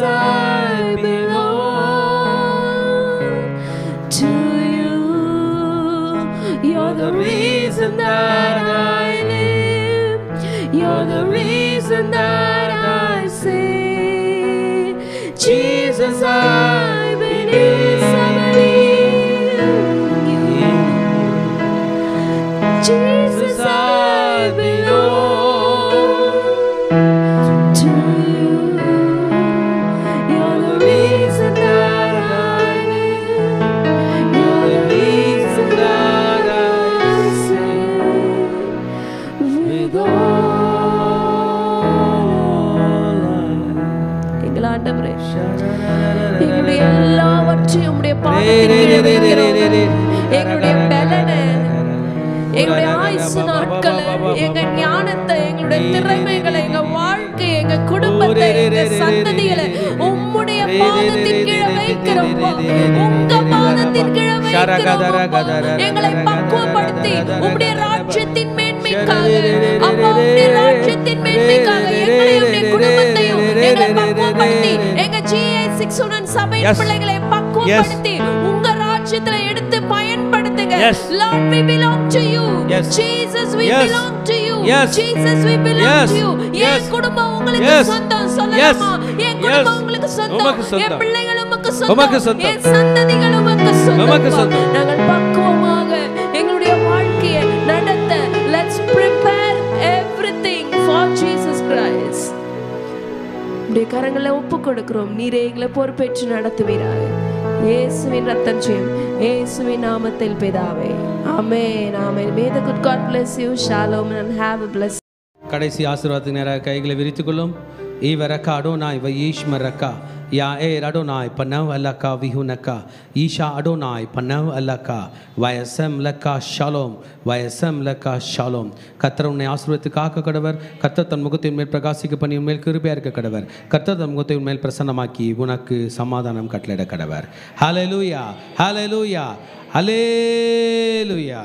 Speaker 2: I belong to you. You're the reason that I live. You're the reason that I sing. Jesus, I believe. Jesus, I belong to you. You're the reason that I live. You're the reason that I sing with all. எங்கள் ஆண்டவரே, எங்களுடைய எல்லாவற்றையும் உம்முடைய பாதத்தில் வைக்கிறோம். எங்களுடைய பலனை, எங்களுடைய ஆயுசு நாட்களை, எங்க ஞானத்தை, எங்களுடைய திறமைகளை, எங்க வாழ்க்கை, எங்க குடும்பத்தை, எங்க சந்ததிகளை உம்முடைய பாதத்தின் கீழே வைக்கிறோம். உங்க பாதத்தின் கீழே வைக்கிறோம். எங்களை பக்குவப்படுத்தி உம்முடைய ராஜ்யத்தின் மேன்மைக்காக, அப்பா, உம்முடைய ராஜ்யத்தின் மேன்மைக்காக எங்களையும் எங்களுடைய குடும்பத்தையும் எங்களை பக்குவப்படுத்தி, எங்க GA6 சபையின் பிள்ளைகளை பக்குவப்படுத்தி உங்க ராஜ்யத்துல எடுத்து பயன்படுத்துங்க. Lord, we belong to you. Jesus, we belong to you. Jesus, we belong to you. என் குடும்பம் உங்களுக்கு சொந்தம் சொல்லலாமா? என் குடும்பம் உங்களுக்கு சொந்தம். என் பிள்ளைகள் உமக்கு சொந்தம். என் சந்ததிகள் உமக்கு சொந்தம். நாங்கள் பக்குவமாக எங்களுடைய வாழ்க்கையை நடத்த, let's prepare everything for Jesus Christ. உடைய கரங்களை ஒப்பு கொடுக்கிறோம். நீரே எங்களை பொறுப்பேற்று நடத்துவீராக. இயேசுவின் ரத்தம் ஜெயம், இயேசுவின் நாமத்தில் பிதாவே, ஆமென், ஆமென். May the good God bless you. Shalom and have a blessed.
Speaker 1: கடைசி ஆசீர்வாதத்துக்கு நேராக கைகளை விரித்துக் கொள்ளும். ஈவரக்கா அடோனாய் வயீஷ்மரக்கா யா ஏர் அடோனாய் பன்னவ் அல்லக்கா விஹுனக்கா ஈஷா அடோனாய் பன்னவ் அல்லக்கா வயசம் லக்கா ஷாலோம் வயசம் லக்கா ஷாலோம். கர்த்தர் உன்னை ஆசீர்வதித்து காக்க கடவர். கர்த்தர் தன் முகத்தின் மேல் பிரகாசிக்க பண்ணி உன்மேல் கிருபையா இருக்க கடவர். கர்த்தர் தன் முகத்தை உன்மேல் பிரசன்னமாக்கி உனக்கு சமாதானம் கட்டளையிட கடவர். ஹல்லேலூயா, ஹல்லேலூயா, ஹல்லேலூயா.